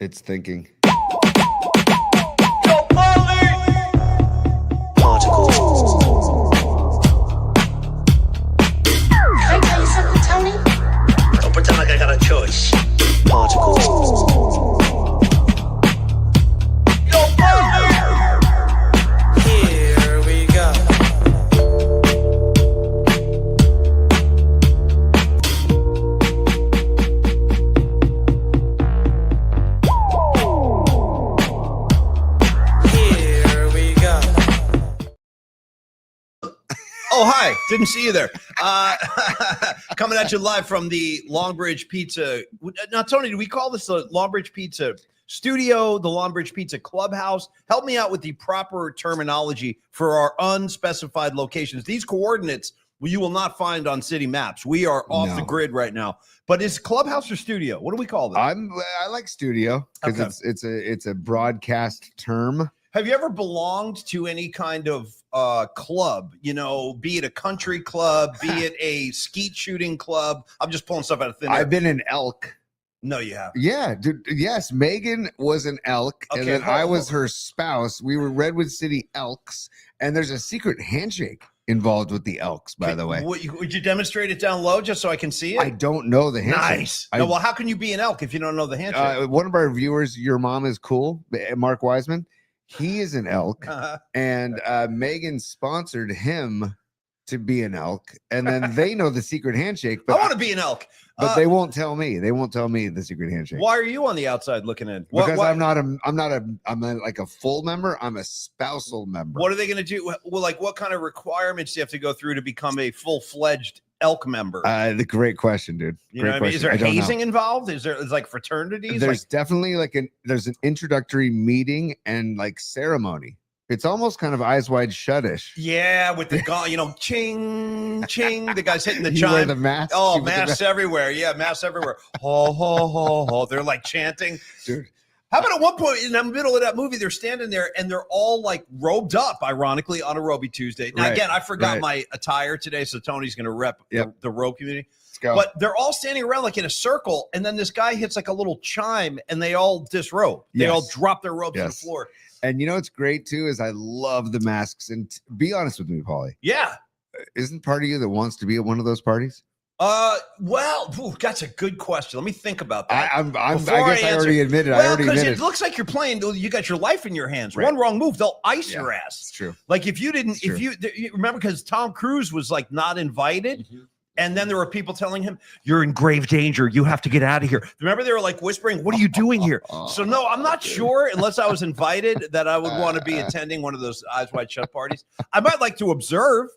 It's thinking. Particles. Can I tell you something, Tony? Don't pretend like I got a choice. Particles. Here we go. Here we go. Oh, hi. Didn't see you there. Coming at you live from the Longbridge Pizza. Now, Tony, do we call this the Longbridge Pizza Studio, the Longbridge Pizza Clubhouse? Help me out with the proper terminology for our unspecified locations. These coordinates you will not find on city maps. We are off the grid right now. But is clubhouse or studio? What do we call this? I like studio because it's a broadcast term. Have you ever belonged to any kind of club, you know, be it a country club, be it a skeet shooting club? I'm just pulling stuff out of thin air. I've been an elk. No, you haven't. Yeah, dude. Yes, Megan was an elk, and then I was her spouse. We were Redwood City Elks, and there's a secret handshake involved with the Elks, by the way. Would you demonstrate it down low just so I can see it? I don't know the handshake. Nice. No, well, how can you be an elk if you don't know the handshake? One of our viewers, Your Mom is Cool, Mark Wiseman, he is an elk, and Megan sponsored him to be an elk, and then they know the secret handshake. But I want to be an elk. But they won't tell me. They won't tell me the secret handshake. Why are you on the outside looking in? Because I'm like a full member. I'm a spousal member. What are they going to do? Well, like what kind of requirements do you have to go through to become a full-fledged elk member? The great question, dude. You know what I mean? Is there hazing involved? Is like fraternities? There's definitely there's an introductory meeting and like ceremony. It's almost kind of Eyes Wide Shut-ish. Yeah, with the gong, you know, ching, ching. The guy's hitting the chime. Wear the mask. Oh, masks everywhere. Yeah, masks everywhere. Ho, ho, ho, ho. They're like chanting. Dude. How about at one point in the middle of that movie, they're standing there and they're all like robed up, ironically, on a Robey Tuesday. Now, again, I forgot my attire today, so Tony's going to rep the robe community. Let's go. But they're all standing around like in a circle, and then this guy hits like a little chime, and they all disrobe. They all drop their robes to the floor. And you know what's great too is I love the masks. And be honest with me, Paulie. Yeah. Isn't part of you that wants to be at one of those parties? Well, that's a good question. Let me think about that. I guess I already admitted. Well, because it looks like you're playing. You got your life in your hands. Right. One wrong move, they'll ice your ass. It's true. Like if you didn't, you remember, because Tom Cruise was like not invited. Mm-hmm. And then there were people telling him, you're in grave danger. You have to get out of here. Remember, they were like whispering, what are you doing here? So, no, I'm not sure, unless I was invited, that I would want to be attending one of those Eyes Wide Shut parties. I might like to observe.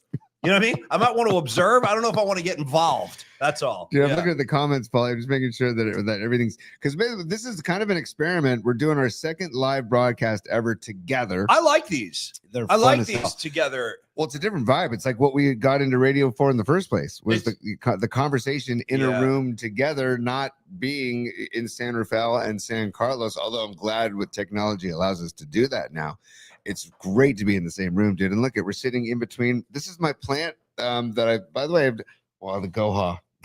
You know what I mean? I might want to observe. I don't know if I want to get involved. That's all. Dude, I'm looking at the comments, Paul. I'm just making sure that everything's, because this is kind of an experiment. We're doing our second live broadcast ever together. I like these. I like these together. Well, it's a different vibe. It's like what we got into radio for in the first place, was the conversation in a room together, not being in San Rafael and San Carlos, although I'm glad with technology allows us to do that now. It's great to be in the same room, dude. And look, we're sitting in between. This is my plant by the way, the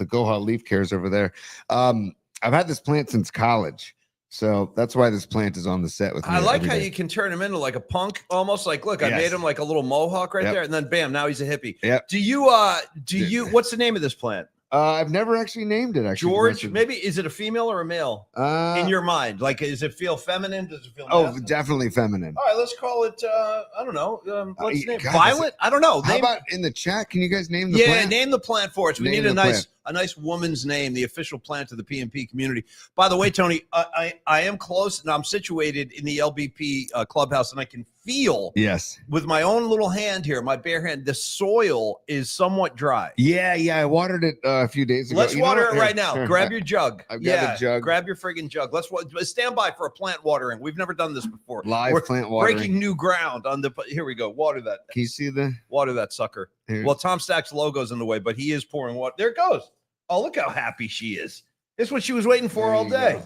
Goha leaf cares over there. I've had this plant since college. So that's why this plant is on the set with me. I like how you can turn him into like a punk, almost like, look, I made him like a little mohawk right there. And then bam, now he's a hippie. Yep. Do you, what's the name of this plant? I've never actually named it. Actually, George. Maybe is it a female or a male in your mind? Like, does it feel feminine? Does it feel? Oh, definitely feminine. All right, let's call it. I don't know. What's the name? Violet. I don't know. How about in the chat? Can you guys name the plant? Name the plant for us. We need a nice woman's name, the official plant of the PNP community. By the way, Tony, I am close, and I'm situated in the LBP clubhouse, and I can feel with my own little hand here, my bare hand, the soil is somewhat dry. Yeah, I watered it a few days ago. Let's water it right now. Grab your jug. I've got a jug. Grab your friggin' jug. Let's stand by for a plant watering. We've never done this before. We're plant watering. Breaking new ground on the. Here we go. Water that. Can you see the water that sucker? Here. Well, Tom Stack's logo's in the way, but he is pouring water. There it goes. Oh, look how happy she is. This is what she was waiting for all day.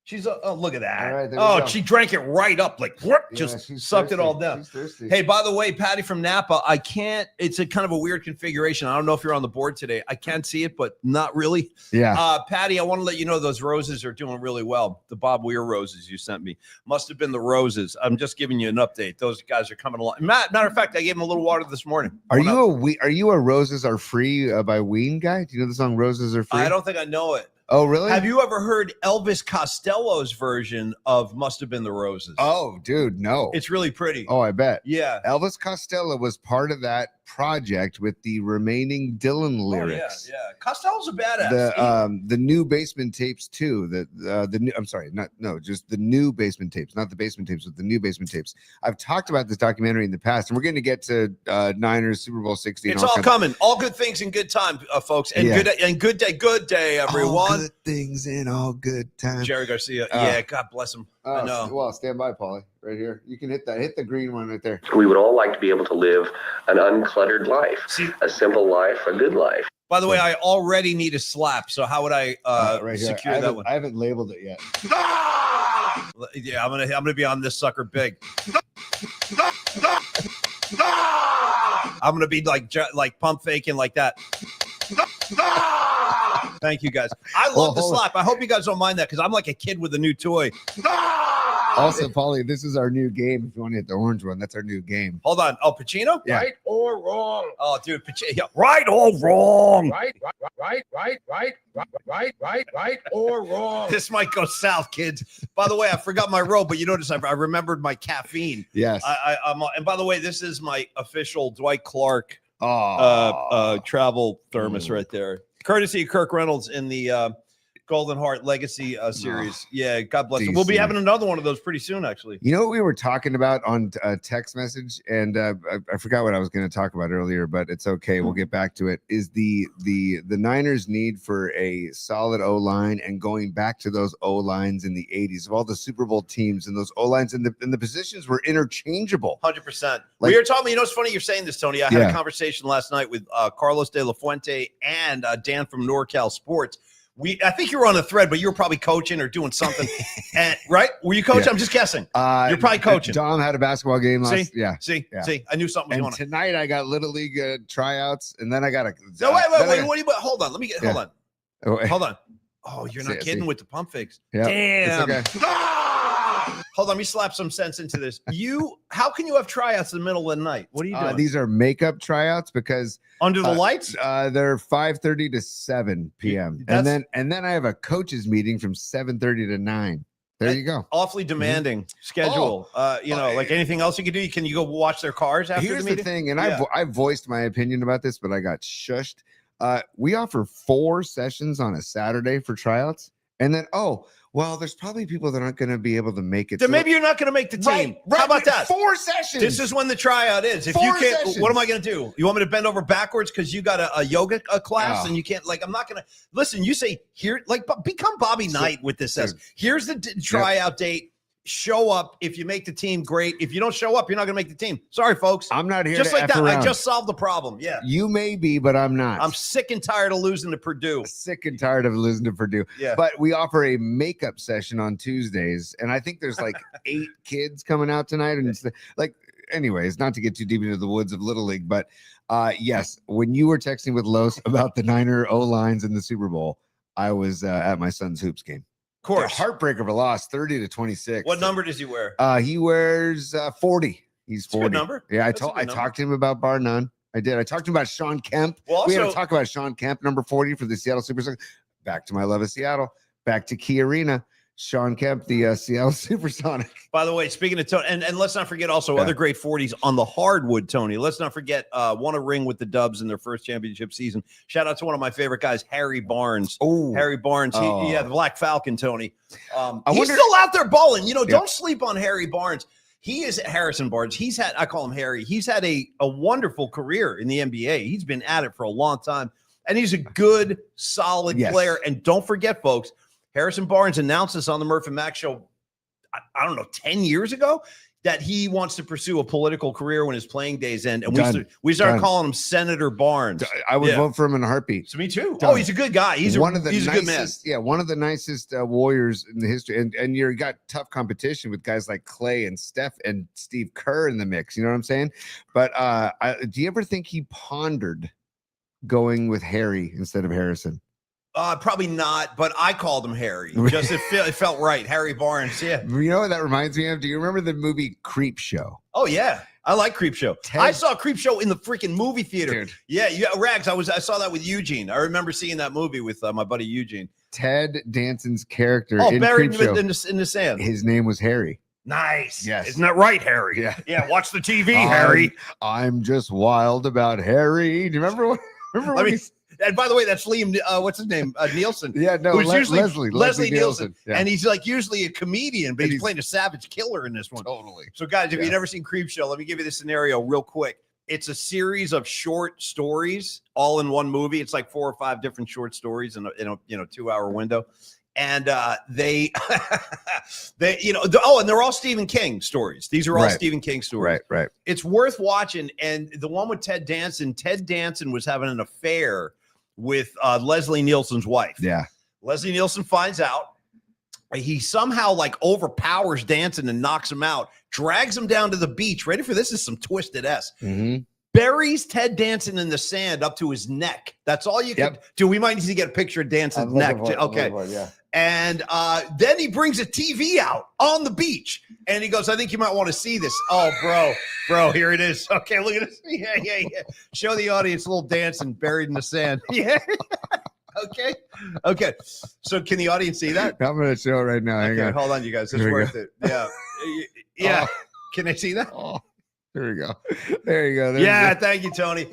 She's look at that. All right, there we go. She drank it right up, like whoop, Yeah, just she's sucked thirsty. it all down. She's thirsty. Hey, by the way, Patty from Napa, I can't. It's a kind of a weird configuration. I don't know if you're on the board today. I can't see it, but not really. Yeah. Patty, I want to let you know those roses are doing really well. The Bob Weir roses you sent me must have been the roses. I'm just giving you an update. Those guys are coming along. Matter of fact, I gave them a little water this morning. Are you a Roses Are Free by Ween guy? Do you know the song Roses Are Free? I don't think I know it. Oh, really? Have you ever heard Elvis Costello's version of Must Have Been the Roses? Oh, dude, no. It's really pretty. Oh, I bet. Yeah. Elvis Costello was part of that project with the remaining Dylan lyrics. Oh, yeah. Costello's a badass. The new Basement tapes too. The new, I'm sorry, just the new Basement tapes, not the Basement tapes, but the new Basement tapes. I've talked about this documentary in the past, and we're going to get to Niners Super Bowl 60. It's all coming. All good things in good time, folks. And good day, everyone. All good things in all good time. Jerry Garcia. Yeah, God bless him. I know. Well, stand by, Paulie. Right here. You can hit that. Hit the green one right there. We would all like to be able to live an uncluttered life, a simple life, a good life. By the way, I already need a slap. So how would I right here. secure that one? I haven't labeled it yet. Yeah, I'm gonna be on this sucker big. I'm gonna be like pump faking like that. Thank you guys. I love the slap. I hope you guys don't mind that because I'm like a kid with a new toy. Also, Paulie, this is our new game. If you want to hit the orange one, that's our new game. Hold on. Oh, Pacino? Yeah. Right or wrong? Oh, dude, Pacino. Yeah. Right or wrong? Right or wrong? This might go south, kids. By the way, I forgot my robe, but you notice I remembered my caffeine. Yes. I'm. And by the way, this is my official Dwight Clark travel thermos right there, courtesy of Kirk Reynolds in the Golden Heart Legacy series. Yeah, God bless him. We'll be having another one of those pretty soon, actually. You know what we were talking about on text message, and I forgot what I was going to talk about earlier, but it's okay. We'll get back to it. Is the Niners' need for a solid O line and going back to those O lines in the 80s of all the Super Bowl teams, and those O lines and the positions were interchangeable. 100%. We were talking. You know, it's funny you're saying this, Tony. I had a conversation last night with Carlos De La Fuente and Dan from NorCal Sports. I think you were on the thread, but you were probably coaching or doing something. And right? Were you coaching? Yeah. I'm just guessing. You're probably coaching. Dom had a basketball game last. See, I knew something was going on. Tonight I got Little League tryouts, and then I got a. No, wait. Hold on. Hold on. Oh, you're not kidding with the pump fakes. Yeah, damn. It's okay. Hold on, let me slap some sense into this. How can you have tryouts in the middle of the night? What are you doing? These are makeup tryouts because under the lights. They're 5:30 to 7 p.m. and then I have a coaches meeting from 7:30 to 9. There you go. Awfully demanding schedule. Like anything else you can do. Can you go watch their cars after Here's the meeting? The thing, and I voiced my opinion about this, but I got shushed. We offer 4 sessions on a Saturday for tryouts, and then there's probably people that aren't going to be able to make it. Then maybe you're not going to make the team. Right. How about that? 4 sessions. This is when the tryout is. If you can't, sessions. What am I going to do? You want me to bend over backwards because you got a yoga class and you can't? I'm not going to listen. You say here, become Bobby Knight with this. Here's the tryout date. Show up. If you make the team, great. If you don't show up, you're not going to make the team. Sorry, folks. I'm not here just to like that. around. I just solved the problem. Yeah. You may be, but I'm not. I'm sick and tired of losing to Purdue. Yeah. But we offer a makeup session on Tuesdays, and I think there's like 8 kids coming out tonight. And it's anyways, not to get too deep into the woods of Little League, but yes, when you were texting with Los about the Niner O lines in the Super Bowl, I was at my son's hoops game. Of course. Heartbreaker of a loss, 30-26. What number does he wear? He wears 40. He's 40. That's a good number. Yeah, I talked to him about bar none. I did. I talked to him about Sean Kemp. We had to talk about Sean Kemp, number 40 for the Seattle Supersonics. Back to my love of Seattle. Back to Key Arena. Sean Kemp, the Seattle Supersonic. By the way, speaking of Tony, and let's not forget also other great 40s on the hardwood, Tony. Let's not forget won a ring with the Dubs in their first championship season. Shout out to one of my favorite guys, Harry Barnes. Oh, Harry Barnes. The Black Falcon, Tony. He's still out there balling. Don't sleep on Harry Barnes. He is Harrison Barnes. I call him Harry. He's had a wonderful career in the NBA. He's been at it for a long time, and he's a good, solid player. And don't forget, folks, Harrison Barnes announced this on the Murph and Mac show, I don't know, 10 years ago. that he wants to pursue a political career when his playing days end, and Done. we started Done. calling him Senator Barnes. I would Yeah. vote for him in a heartbeat. So me too. Done. Oh, he's a good guy. He's one of the he's a good man. nicest, yeah, one of the nicest warriors in the history. And you got tough competition with guys like Clay and Steph and Steve Kerr in the mix. You know what I'm saying? But do you ever think he pondered going with Harry instead of Harrison? Probably not, but I called him Harry. Just it felt right. Harry Barnes. Yeah. You know what that reminds me of? Do you remember the movie Creep Show? Oh yeah. I like Creep Show. I saw Creep Show in the freaking movie theater. Dude. Yeah, Rags. I saw that with Eugene. I remember seeing that movie with my buddy Eugene. Ted Danson's character Oh, in buried Creep Show, in the sand. his name was Harry. Nice. Yes. Isn't that right, Harry? Yeah. Yeah, watch the TV, Harry. I'm just wild about Harry. Do you remember what? Remember when And by the way, that's Liam. What's his name? Nielsen. Yeah, no, who's usually Leslie Nielsen. Yeah. And he's like usually a comedian, but And he's playing a savage killer in this one. Totally. So, guys, if Yeah. you've never seen Creep Show, let me give you the scenario real quick. It's a series of short stories all in one movie. It's like 4 or 5 different short stories in a 2-hour window. And they and they're all Stephen King stories. These are all Right. Stephen King stories. Right. It's worth watching. And the one with Ted Danson was having an affair with Leslie Nielsen's wife. Yeah. Leslie Nielsen finds out. He somehow like overpowers Danson and knocks him out, drags him down to the beach. Ready for this? Is some twisted S. Mm-hmm. Buries Ted Danson in the sand up to his neck. That's all you can do. We might need to get a picture of Danson's neck. Okay. Yeah. And then he brings a TV out on the beach and he goes, I think you might want to see this. Oh, bro, here it is. Okay, look at this. Yeah. Show the audience a little Danson buried in the sand. Yeah. Okay. So can the audience see that? I'm going to show it right now. Hang on. Hold on, you guys. It's Here we worth it. Yeah. Yeah. Oh. Can they see that? Oh, there we go. There you go. There's Yeah, it. thank you, Tony.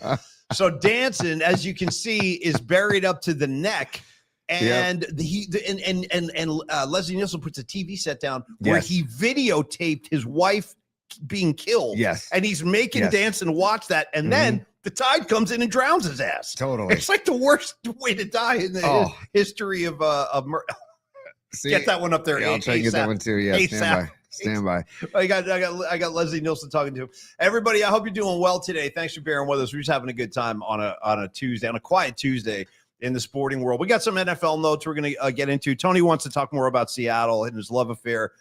So Danson, as you can see, is buried up to the neck. And Leslie Nielsen puts a TV set down where Yes. he videotaped his wife being killed. Yes. And he's making Yes. Danson watch that. And then the tide comes in and drowns his ass. Totally. It's like the worst way to die in the history of murder. See, Get that one up there. yeah, I'll try to get that one too. Yeah, stand by. I got Leslie Nielsen talking to him. Everybody, I hope you're doing well today. Thanks for bearing with us. We're just having a good time on a Tuesday, on a quiet Tuesday in the sporting world. We got some NFL notes we're going to get into. Tony wants to talk more about Seattle and his love affair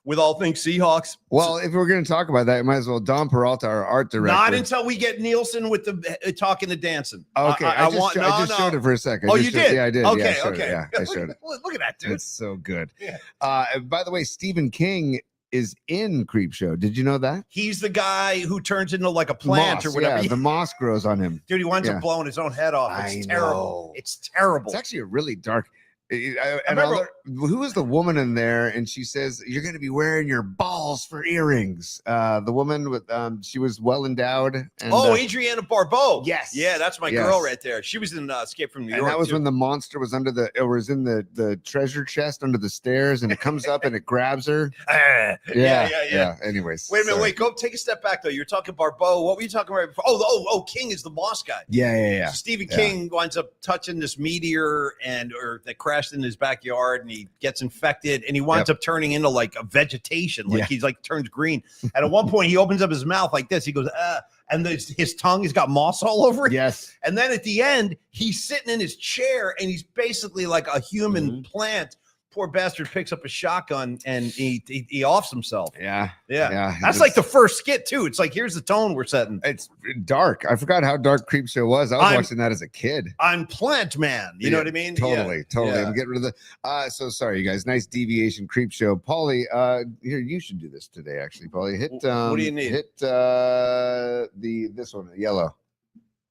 with all things Seahawks. Well, if we're going to talk about that, you might as well. Don Peralta, our art director. Not until we get Nielsen with the talking to Dancing. Okay, I just showed it for a second. You did? Yeah, I did. Okay, I showed okay. it. Yeah, I showed it. Look at that, dude. It's so good. Yeah. By the way, Stephen King is in Creep Show. Did you know that? He's the guy who turns into like a plant Moss, or whatever. Yeah, the moss grows on him. Dude, he winds up blowing his own head off. It's terrible. It's terrible. It's actually a really dark. I remember, who was the woman in there? And she says, "You're going to be wearing your balls for earrings." The woman with she was well endowed. And, Adriana Barbeau. Yes. Yeah, that's my girl right there. She was in Escape from New York. And that was too. when the monster was under it was in the treasure chest under the stairs, and it comes up and it grabs her. Yeah. Anyways, wait a minute. Wait, go take a step back though. You're talking Barbeau. What were you talking about before? Oh, King is the moss guy. Yeah. So Stephen King winds up touching this meteor or that crashed in his backyard, and he gets infected, and he winds up turning into like a vegetation, like he's like turns green. And at one point, he opens up his mouth like this. He goes, and his tongue has got moss all over it. Yes. And then at the end, he's sitting in his chair, and he's basically like a human plant. Poor bastard picks up a shotgun and he offs himself. Yeah. That's like the first skit too. It's like, here's the tone we're setting. It's dark. I forgot how dark Creep Show was. I was watching that as a kid. I'm Plant Man. You know what I mean? Totally. Yeah. I'm getting rid of the. So sorry, you guys. Nice deviation Creep Show. Paulie, here you should do this today. Actually, Paulie, hit. What do you need? Hit this one, yellow.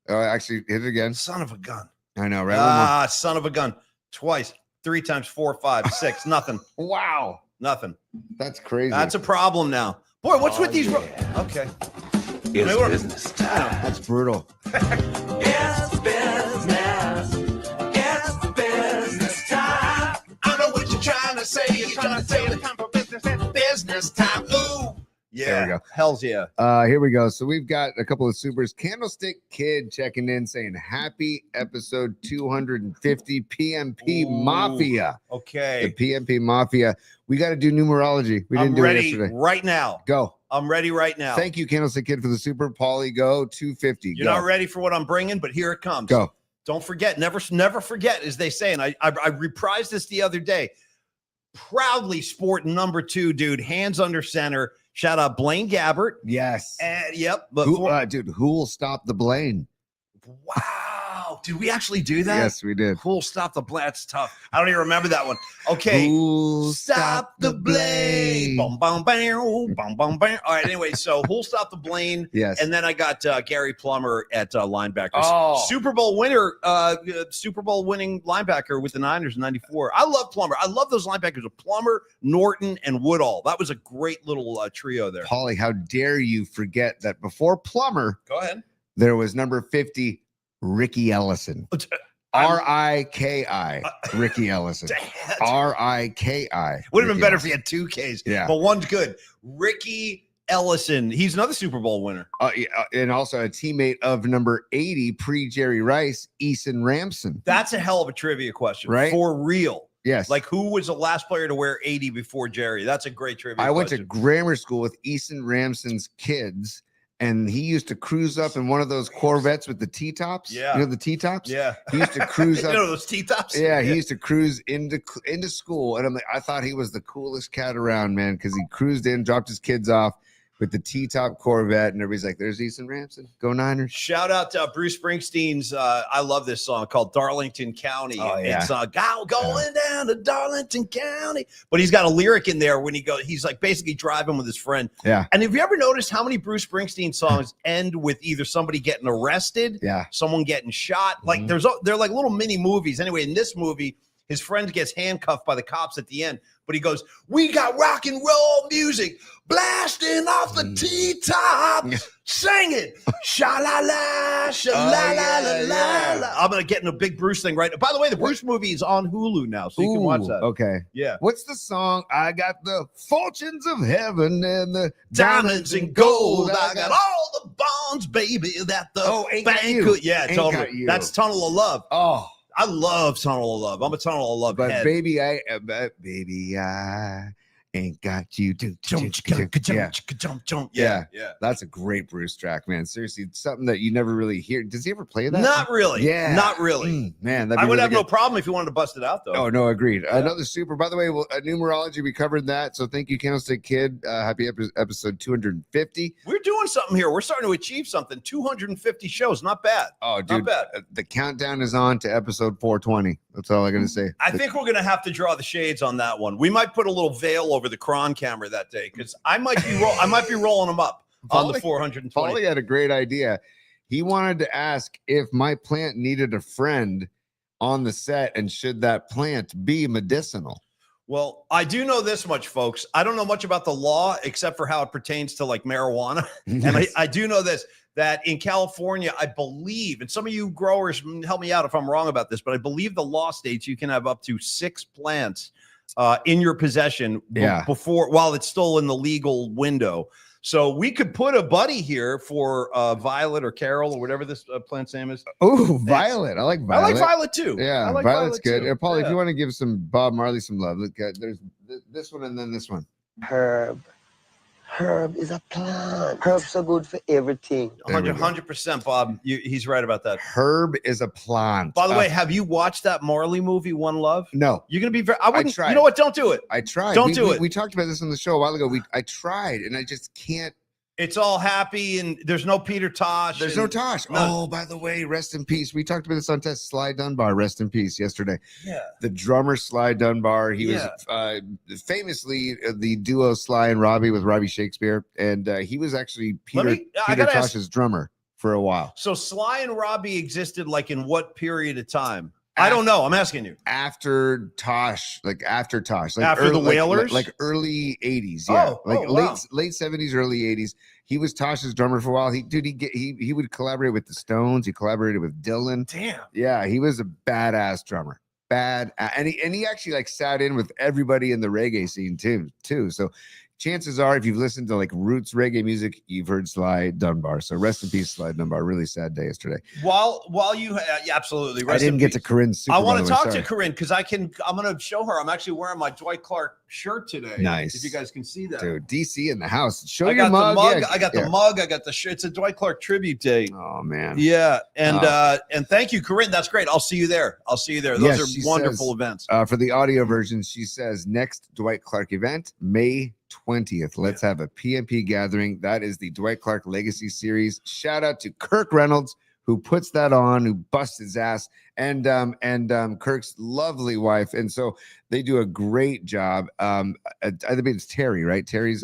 Actually, hit it again. Son of a gun. I know, right? Son of a gun. Twice. 3 times 4, 5, 6. Nothing. Wow. Nothing. That's crazy. That's a problem now. Boy, what's with these? Okay. It's business time. That's brutal. It's business. It's business time. I know what you're trying to say. You're trying to say the time for business. It's business time. Ooh. Yeah. There we go. Hells yeah. Here we go. So we've got a couple of supers. Candlestick Kid checking in saying happy episode 250 PMP Mafia. Okay. The PMP Mafia. We got to do numerology. We didn't do ready it yesterday. right now. Go. I'm ready right now. Thank you, Candlestick Kid, for the super. Paulie, go 250. You're go. not ready for what I'm bringing, but here it comes. Go. Don't forget, never forget, as they say. And I reprised this the other day. Proudly sporting number 2, dude. Hands under center. Shout out Blaine Gabbert. Yes. And yep. But Dude, who will stop the Blaine? wow. Did we actually do that? Yes, we did. Who'll stop the Blaine? That's tough. I don't even remember that one. Okay. Who'll Stop the Blaine. Bum, bum, bam, bum, bum, bam. All right. Anyway, so who'll stop the Blaine? Yes. And then I got Gary Plummer at linebacker. Oh. Super Bowl winner, Super Bowl winning linebacker with the Niners in 94. I love Plummer. I love those linebackers of Plummer, Norton, and Woodall. That was a great little trio there. Paulie, how dare you forget that before Plummer, Go ahead. there was number 50, Ricky Ellison. R-I-K-I. Ricky Ellison. R-I-K-I. Would have been Ricky better if Ellison. he had 2 Ks. Yeah. But one's good. Ricky Ellison. He's another Super Bowl winner. Yeah, and also a teammate of number 80, pre-Jerry Rice, Eason Ramson. That's a hell of a trivia question. Right? For real. Yes. Like, who was the last player to wear 80 before Jerry? That's a great trivia I went to question. grammar school with Eason Ramson's kids, and he used to cruise up in one of those Corvettes with the T-tops. Yeah. You know the T-tops? Yeah. He used to cruise You up. know those T-tops? Yeah, he used to cruise into school, and I thought he was the coolest cat around, man, because he cruised in, dropped his kids off with the T-top Corvette, and everybody's like, "There's Eason Ramson, go Niners!" Shout out to Bruce Springsteen's. I love this song called "Darlington County." Oh, yeah. It's going down to Darlington County, but he's got a lyric in there when he's like basically driving with his friend. Yeah, And have you ever noticed how many Bruce Springsteen songs end with either somebody getting arrested, yeah. someone getting shot? Like they're like little mini movies. Anyway, in this movie, his friend gets handcuffed by the cops at the end, but he goes, "We got rock and roll music blasting off the T-top, sing it, sha-la-la, sha-la-la-la-la." I'm gonna get in a big Bruce thing right now. By the way, the Bruce movie is on Hulu now, so you can watch that. Okay. Yeah. What's the song? I got the fortunes of heaven and the Diamonds and gold. I got all the bonds, baby, that the Ain't Got bank You. could. Yeah, Ain't totally. Got You. That's Tunnel of Love. Oh, I love Tunnel of Love. I'm a Tunnel of Love but head. baby, I ain't got you. Yeah. Yeah. That's a great Bruce track, man. Seriously, it's something that you never really hear. Does he ever play that? Not really. Yeah. Not really. Man, that'd I be would really have no good. problem if you wanted to bust it out, though. Oh, no, agreed. Another super. By the way, numerology, we covered that. So thank you, Candlestick Kid. Happy episode 250. We're doing something here. We're starting to achieve something. 250 shows. Not bad. Oh, dude. Not bad. The countdown is on to episode 420. That's all I got to say. I think we're going to have to draw the shades on that one. We might put a little veil over the cron camera that day because I might be rolling them up on the Paulie- 420. Paulie had a great idea. He wanted to ask if my plant needed a friend on the set and should that plant be medicinal? Well, I do know this much, folks. I don't know much about the law except for how it pertains to like marijuana. And I do know this, that in California, I believe, and some of you growers help me out if I'm wrong about this, but I believe the law states you can have up to 6 plants in your possession while it's still in the legal window. So we could put a buddy here for Violet or Carol or whatever this plant's name is. Oh, Violet. I like Violet. I like Violet too. Yeah, I like Violet's Violet good. too. Paulie, if Yeah. you want to give some Bob Marley some love, look at there's this one and then this one. Herb. Herb is a plant. Herb's so good for everything. There we go. 100%, Bob. He's right about that. Herb is a plant. By the way, have you watched that Marley movie, One Love? No, You're gonna be very. I wouldn't. tried. You know what? Don't do it. I tried. Don't do it. We talked about this on the show a while ago. I tried and I just can't. It's all happy and there's no Peter Tosh. There's and no Tosh. none. Oh, by the way, rest in peace. We talked about this on test. Sly Dunbar, rest in peace, yesterday. Yeah. The drummer Sly Dunbar. He was famously the duo Sly and Robey with Robbie Shakespeare, and he was actually Peter I gotta ask- Tosh's drummer for a while. So Sly and Robbie existed like in what period of time? I don't know. I'm asking you. After Tosh, like After early, the Wailers? like early 80s, yeah, Oh, like oh, wow. late 70s, early 80s. He was Tosh's drummer for a while. He would collaborate with the Stones. He collaborated with Dylan. Damn. Yeah, he was a badass drummer. And he actually like sat in with everybody in the reggae scene too. So chances are, if you've listened to like roots reggae music, you've heard Sly Dunbar. So rest in peace, Sly Dunbar. Really sad day yesterday. While you yeah, absolutely. I didn't get to Corinne's super. I want to talk to Corinne because I'm going to show her. I'm actually wearing my Dwight Clark shirt today. Nice. If you guys can see that. Dude, DC in the house. Show I your got mug. the mug. Yeah, I got the mug. I got the shirt. It's a Dwight Clark tribute day. Oh man. Yeah, and thank you, Corinne. That's great. I'll see you there. Those are wonderful events. For the audio version, she says next Dwight Clark event, May 20th. Let's have a PMP gathering. That is the Dwight Clark Legacy Series. Shout out to Kirk Reynolds, who puts that on, who busts his ass, and Kirk's lovely wife. And so they do a great job. I think it's Terry, right? Terry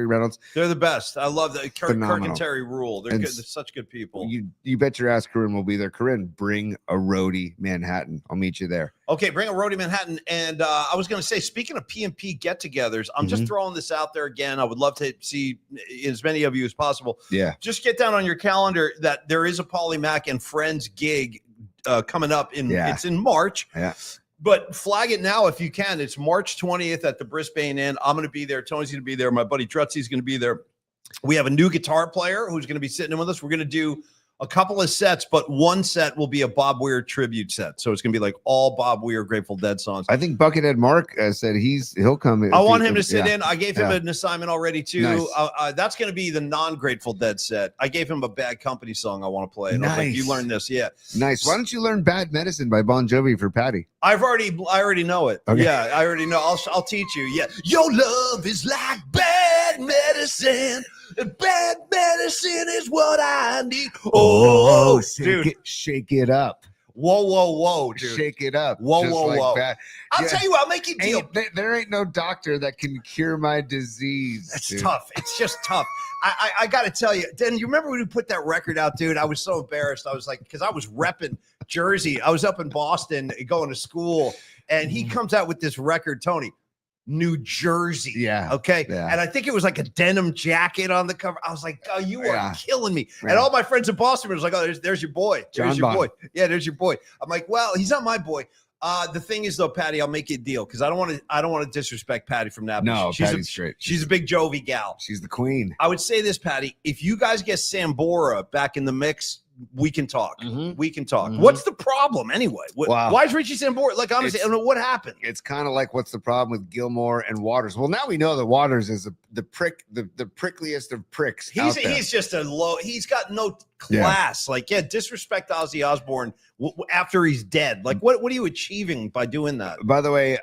Reynolds. They're the best. I love that. Kirk Phenomenal. and Terry rule. They're good. They're such good people. You bet your ass Corinne will be there. Corinne, bring a roadie Manhattan. I'll meet you there. Okay, bring a roadie Manhattan. And I was going to say, speaking of PMP get-togethers, I'm just throwing this out there again. I would love to see as many of you as possible. Yeah. Just get down on your calendar that there is a Polymac and Friends gig coming up. It's in March. Yeah. But flag it now if you can. It's March 20th at the Brisbane Inn. I'm going to be there. Tony's going to be there. My buddy Trutsy's going to be there. We have a new guitar player who's going to be sitting in with us. We're going to do a couple of sets, but one set will be a Bob Weir tribute set. So it's going to be like all Bob Weir Grateful Dead songs. I think Buckethead Mark said he'll come. I want him to sit in. I gave him an assignment already too. Nice. That's going to be the non-Grateful Dead set. I gave him a Bad Company song I want to play. And I was like, you learn this. Yeah. Nice. Why don't you learn Bad Medicine by Bon Jovi for Patty? I already know it. Okay. Yeah, I already know. I'll teach you. Yeah. Your love is like bad medicine. Bad medicine is what I need. Oh, shake it up. Whoa, dude. Shake it up. Whoa. Bad. I'll tell you what, I'll make you deal. There ain't no doctor that can cure my disease. That's tough. It's just tough. I got to tell you, Dan, you remember when we put that record out, dude? I was so embarrassed. I was like, because I was repping Jersey. I was up in Boston going to school, and he comes out with this record, Tony. New Jersey. Yeah. Okay. Yeah. And I think it was like a denim jacket on the cover. I was like, oh, you are killing me. Yeah. And all my friends in Boston were like, oh, there's your boy. There's your boy. Yeah, there's your boy. I'm like, well, he's not my boy. The thing is though, Patty, I'll make you a deal because I don't want to disrespect Patty from Napa. No, Patty's straight. She's a big Jovi gal. She's the queen. I would say this, Patty, if you guys get Sambora back in the mix, we can talk. We can talk. What's the problem anyway? Why is Richie Sambora? Like, honestly, I don't know what happened. It's kind of like what's the problem with Gilmore and Waters? Well, now we know that Waters is the prickliest of pricks. He's just a low. He's got no class. Disrespect Ozzy Osbourne after he's dead. Like, what are you achieving by doing that? By the way,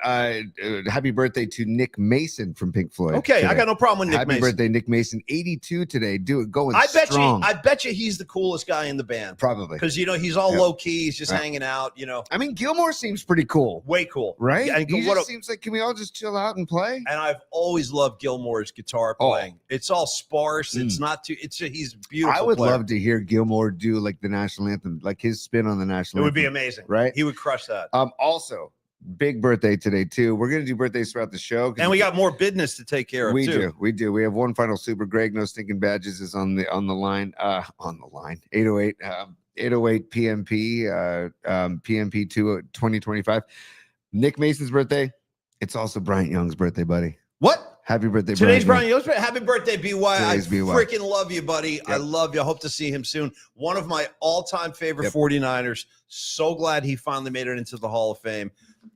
happy birthday to Nick Mason from Pink Floyd. Okay, today. I got no problem with Nick Mason. Happy birthday, Nick Mason. 82 today. Going I strong. bet you he's the coolest guy in the band. Probably. Because, he's all low key. He's just hanging out, I mean, Gilmore seems pretty cool. Way cool. Right? And he just seems like, can we all just chill out and play? And I've always loved Gilmore's guitar playing. It's all sparse. It's not too, he's beautiful. I would love to hear Gilmore do like the national anthem, like his spin on the national anthem. It would be amazing. Right? He would crush that. Also, big birthday today too. We're gonna do birthdays throughout the show, and we got more business to take care of. We do. We have one final super. Greg No Stinking Badges is on the line. 808 PMP PMP 2025. Nick Mason's birthday. It's also Bryant Young's birthday, buddy. What? Happy birthday, Today's Bryant Young's birthday. Happy birthday, BY. Today's I BY. freaking love you, buddy. Yep. I love you. I hope to see him soon. One of my all-time favorite 49ers. So glad he finally made it into the Hall of Fame.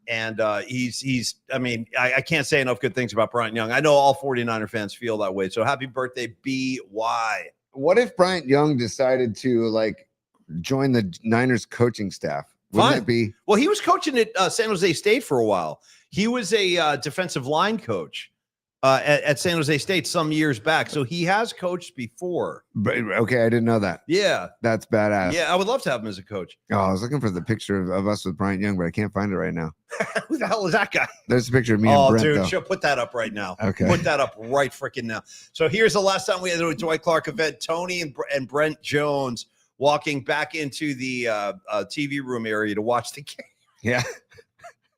And he's I mean, I can't say enough good things about Bryant Young. I know all 49er fans feel that way. So happy birthday, BY. What if Bryant Young decided to join the Niners coaching staff? Wouldn't it be? Well, he was coaching at San Jose State for a while. He was a defensive line coach at San Jose State some years back. So he has coached before. Okay, I didn't know that. Yeah. That's badass. Yeah, I would love to have him as a coach. Oh, I was looking for the picture of us with Bryant Young, but I can't find it right now. Who the hell is that guy? There's a picture of me and Brent. Dude, put that up right now. Okay. Put that up right freaking now. So here's the last time we had a Dwight Clark event. Tony and Brent Jones walking back into the TV room area to watch the game. Yeah.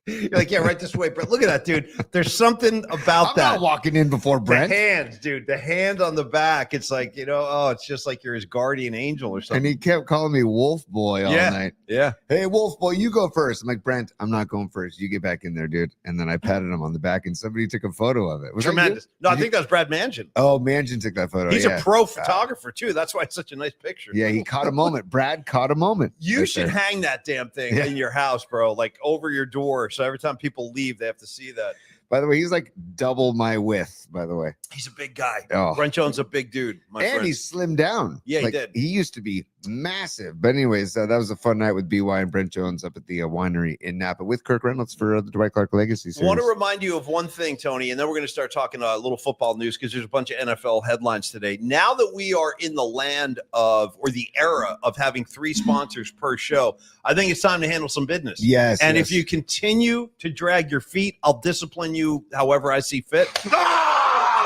You're like, yeah, right this way, Brent. Look at that, dude. There's something about I'm that. not walking in before Brent. The hands, dude. The hand on the back. It's like, it's just like you're his guardian angel or something. And he kept calling me Wolf Boy all night. Yeah. Hey, Wolf Boy, you go first. I'm like, Brent, I'm not going first. You get back in there, dude. And then I patted him on the back, and somebody took a photo of it. Was that you? Tremendous. No, I think that was Brad Mansion. Oh, Mansion took that photo. He's yeah. a pro photographer, too. That's why it's such a nice picture. Yeah, he caught a moment. Brad caught a moment. You right should there. hang that damn thing in your house, bro, like over your door. So every time people leave, they have to see that. By the way, he's like double my width, by the way. He's a big guy. Oh. Brent Jones is a big dude, my And friend. he's slimmed down. Yeah, he Like, did. He used to be massive. But anyways, that was a fun night with BY and Brent Jones up at the winery in Napa with Kirk Reynolds for the Dwight Clark Legacy I want series. to remind you of one thing, Tony, and then we're going to start talking a little football news because there's a bunch of NFL headlines today. Now that we are in the land of, or the era of having 3 sponsors per show, I think it's time to handle some business. Yes. And yes. if you continue to drag your feet, I'll discipline you however I see fit.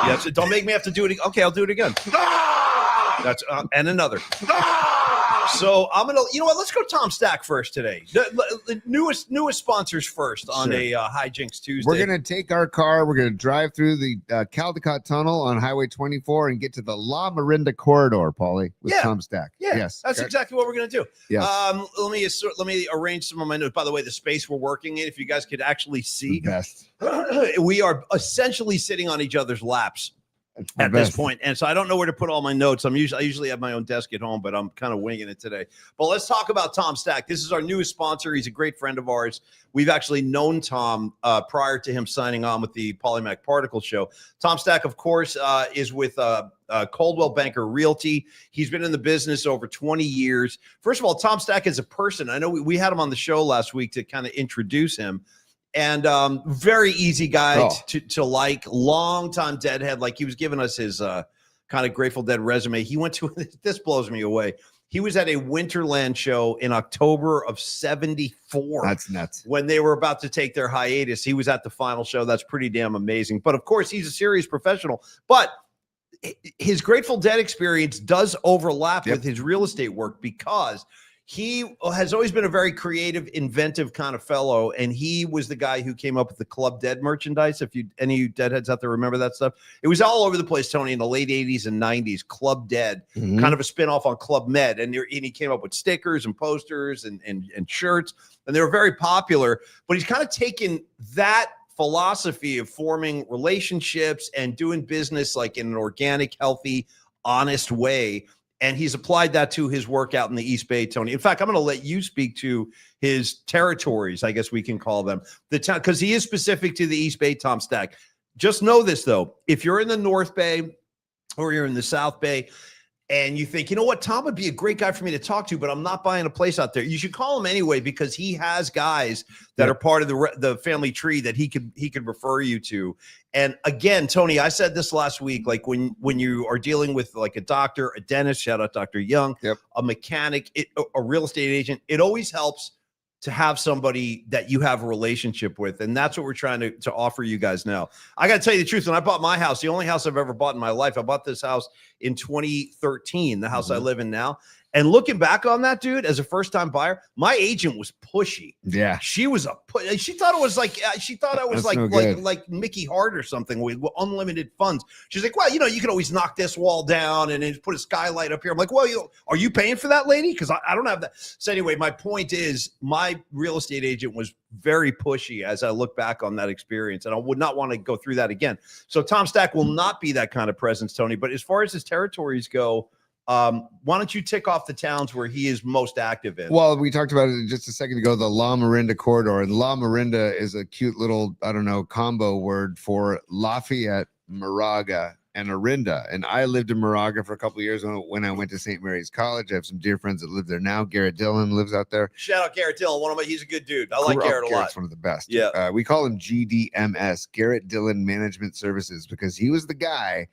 Yes, don't make me have to do it. Okay, I'll do it again. That's and another. So I'm gonna, you know what? Let's go Tom Stack first today. The newest sponsors first on a Hijinks Tuesday. We're going to take our car. We're going to drive through the Caldecott Tunnel on Highway 24 and get to the La Marinda Corridor, Paulie, with Tom Stack. Yeah, yes. that's exactly what we're going to do. Yes. Let me arrange some of my notes. By the way, the space we're working in, if you guys could actually see, Best. we are essentially sitting on each other's laps the at this best. point. And so I don't know where to put all my notes. I usually have my own desk at home, but I'm kind of winging it today. But let's talk about Tom Stack. This is our newest sponsor. He's a great friend of ours. We've actually known Tom prior to him signing on with the Polymac Particle Show. Tom Stack, of course, is with Coldwell Banker Realty. He's been in the business over 20 years. First of all, Tom Stack is a person. I know we had him on the show last week to kind of introduce him. And very easy guy to like, long time Deadhead. Like he was giving us his kind of Grateful Dead resume. He went to, this blows me away. He was at a Winterland show in October of 74. That's nuts. When they were about to take their hiatus. He was at the final show. That's pretty damn amazing. But of course, he's a serious professional. But his Grateful Dead experience does overlap with his real estate work because he has always been a very creative, inventive kind of fellow, and he was the guy who came up with the Club Dead merchandise. If any of you Deadheads out there remember that stuff, it was all over the place, Tony, in the late 80s and 90s. Club Dead, kind of a spinoff on Club Med, and he came up with stickers and posters and shirts, and they were very popular. But he's kind of taken that philosophy of forming relationships and doing business like in an organic, healthy, honest way. And he's applied that to his work out in the East Bay, Tony. In fact, I'm going to let you speak to his territories, I guess we can call them, the town, because he is specific to the East Bay, Tom Stack. Just know this, though. If you're in the North Bay or you're in the South Bay and you think, you know what, Tom would be a great guy for me to talk to, but I'm not buying a place out there, you should call him anyway because he has guys that are part of the family tree that he could refer you to. And again, Tony, I said this last week, like when you are dealing with like a doctor, a dentist, shout out Dr. Young, a mechanic, a real estate agent, it always helps to have somebody that you have a relationship with. And that's what we're trying to offer you guys now. I got to tell you the truth. When I bought my house, the only house I've ever bought in my life, I bought this house in 2013, the house I live in now. And looking back on that, dude, as a first-time buyer, my agent was pushy. Yeah, she was she thought it was like I was like Mickey Hart or something with unlimited funds. She's like, well, you can always knock this wall down and then put a skylight up here. I'm like, well, are you paying for that, lady? Because I don't have that. So anyway, my point is, my real estate agent was very pushy as I look back on that experience, and I would not want to go through that again. So Tom Stack will not be that kind of presence, Tony. But as far as his territories go, why don't you tick off the towns where he is most active in? Well, we talked about it just a second ago, the La Marinda corridor. And La Marinda is a cute little, combo word for Lafayette, Moraga, and Orinda. And I lived in Moraga for a couple of years when I went to St. Mary's College. I have some dear friends that live there now. Garrett Dillon lives out there. Shout out Garrett Dillon. He's a good dude. I like Garrett a lot. Garrett's one of the best. Yeah. We call him GDMS, Garrett Dillon Management Services, because he was the guy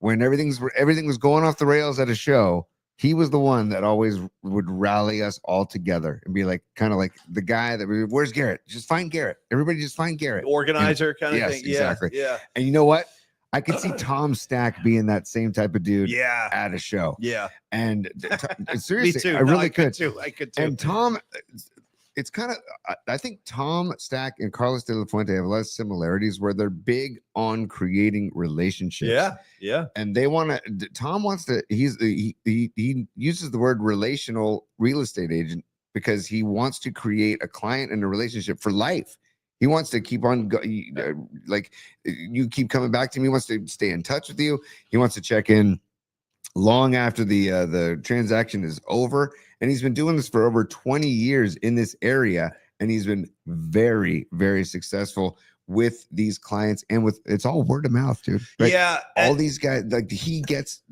when everything was going off the rails at a show. He was the one that always would rally us all together and be like, kind of like the guy that where's Garrett? Just find Garrett. Everybody just find Garrett. Organizer kind of thing. Exactly. Yeah. And you know what? I could see Tom Stack being that same type of dude at a show. Yeah. And seriously, Me too. I really could. I could too. And Tom, it's kind of I think Tom Stack and Carlos De La Fuente have a lot of similarities where they're big on creating relationships. Yeah. And they want to. Tom wants to. He uses the word relational real estate agent because he wants to create a client and a relationship for life. He wants to keep on like you keep coming back to him. He wants to stay in touch with you. He wants to check in long after the transaction is over. And he's been doing this for over 20 years in this area. And he's been very, very successful with these clients and with it's all word of mouth, dude. Right? Yeah. All these guys, like he gets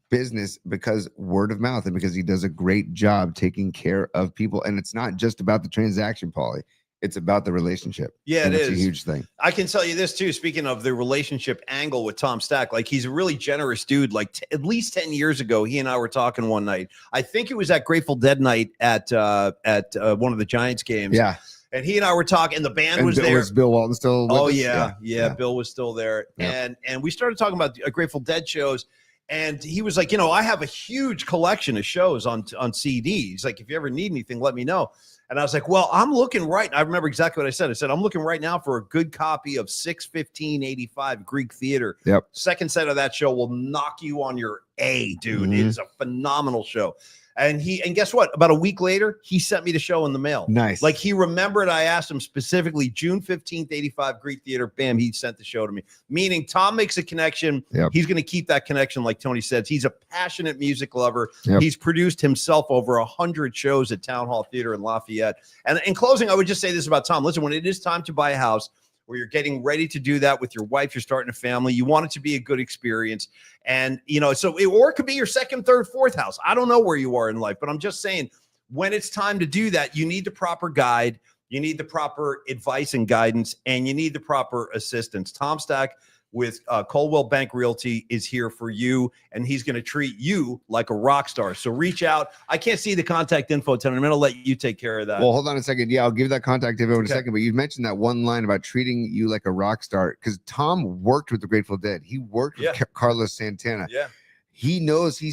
business because word of mouth and because he does a great job taking care of people. And it's not just about the transaction, Paulie. It's about the relationship. Yeah, and it it's is a huge thing. I can tell you this too. Speaking of the relationship angle with Tom Stack, like he's a really generous dude. Like at least 10 years ago, he and I were talking one night. I think it was at Grateful Dead night at one of the Giants games. Yeah. And he and I were talking. The band was Bill, there. Was Bill Walton still with us? Yeah. Bill was still there. Yeah. And we started talking about Grateful Dead shows. And he was like, I have a huge collection of shows on CD. He's like, if you ever need anything, let me know. And I was like, well, I'm looking right. I remember exactly what I said. I said, I'm looking right now for a good copy of 6/15/85 Greek Theater. Yep. Second set of that show will knock you on your A, dude. Mhm. It is a phenomenal show. And guess what? About a week later, he sent me the show in the mail. Nice. Like he remembered I asked him specifically June 15th, 85 Greek Theater. Bam, he sent the show to me. Meaning Tom makes a connection. Yep. He's going to keep that connection, like Tony says. He's a passionate music lover. Yep. He's produced himself over 100 shows at Town Hall Theater in Lafayette. And in closing, I would just say this about Tom. Listen, when it is time to buy a house, where you're getting ready to do that with your wife, you're starting a family, you want it to be a good experience. And, or it could be your second, third, fourth house. I don't know where you are in life, but I'm just saying when it's time to do that, you need the proper guide, you need the proper advice and guidance, and you need the proper assistance. Tom Stack with Coldwell Bank Realty is here for you, and he's going to treat you like a rock star. So reach out. I can't see the contact info, Tony. I'm going to let you take care of that. Well, hold on a second. Yeah, I'll give that contact info in a Okay. second. But you mentioned that one line about treating you like a rock star because Tom worked with the Grateful Dead. He worked with Carlos Santana. Yeah. He knows, he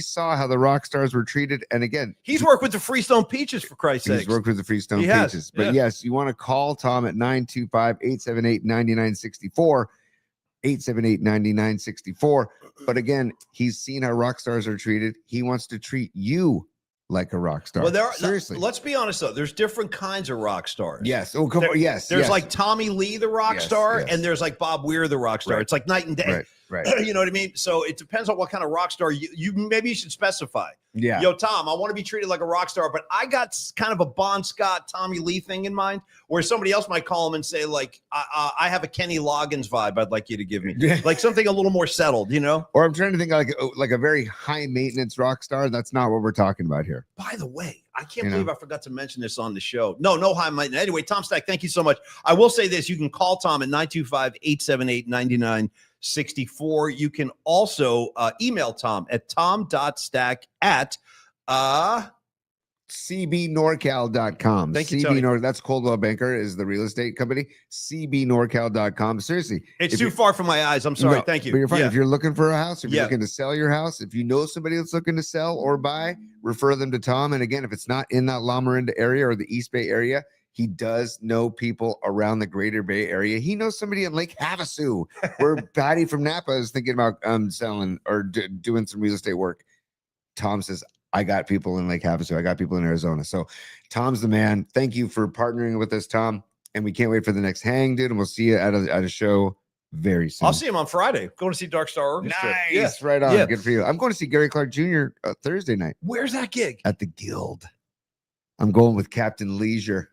saw how the rock stars were treated. And again, He's worked with the Freestone Peaches, for Christ's sake. he's worked with the Freestone He has, Peaches. But yeah. yes, you want to call Tom at 925-878-9964. 878-9964. But again, he's seen how rock stars are treated. He wants to treat you like a rock star. Well, Seriously. let's be honest though. There's different kinds of rock stars. Yes. Oh, come on. Yes. There's yes. like Tommy Lee, the rock Yes, star, yes. and there's like Bob Weir, the rock star. Right. It's like night and day. Right. You know what I mean? So it depends on what kind of rock star you maybe you should specify. Yeah. Yo, Tom, I want to be treated like a rock star, but I got kind of a Bon Scott, Tommy Lee thing in mind, where somebody else might call him and say, like, I have a Kenny Loggins vibe I'd like you to give me. Like something a little more settled, Or I'm trying to think like a very high maintenance rock star. That's not what we're talking about here. By the way, I can't believe I forgot to mention this on the show. No high maintenance. Anyway, Tom Stack, thank you so much. I will say this. You can call Tom at 925-878-9964. You can also email Tom at tom.stack at cbnorcal.com. Thank you, Tony. That's Coldwell Banker is the real estate company. cbnorcal.com. Seriously. It's too far from my eyes. I'm sorry. No, Thank you. But you're fine. Yeah. If you're looking for a house, if you're Yeah. looking to sell your house, if you know somebody that's looking to sell or buy, refer them to Tom. And again, if it's not in that La Miranda area or the East Bay area, he does know people around the greater Bay Area. He knows somebody in Lake Havasu where Patty from Napa is thinking about selling or doing some real estate work. Tom says, I got people in Lake Havasu. I got people in Arizona. So Tom's the man. Thank you for partnering with us, Tom. And we can't wait for the next hang, dude. And we'll see you at a show very soon. I'll see him on Friday. Going to see Dark Star Orchestra. Nice. Yeah. Right on. Yeah. Good for you. I'm going to see Gary Clark Jr. Thursday night Where's that gig? at the Guild. I'm going with Captain Leisure.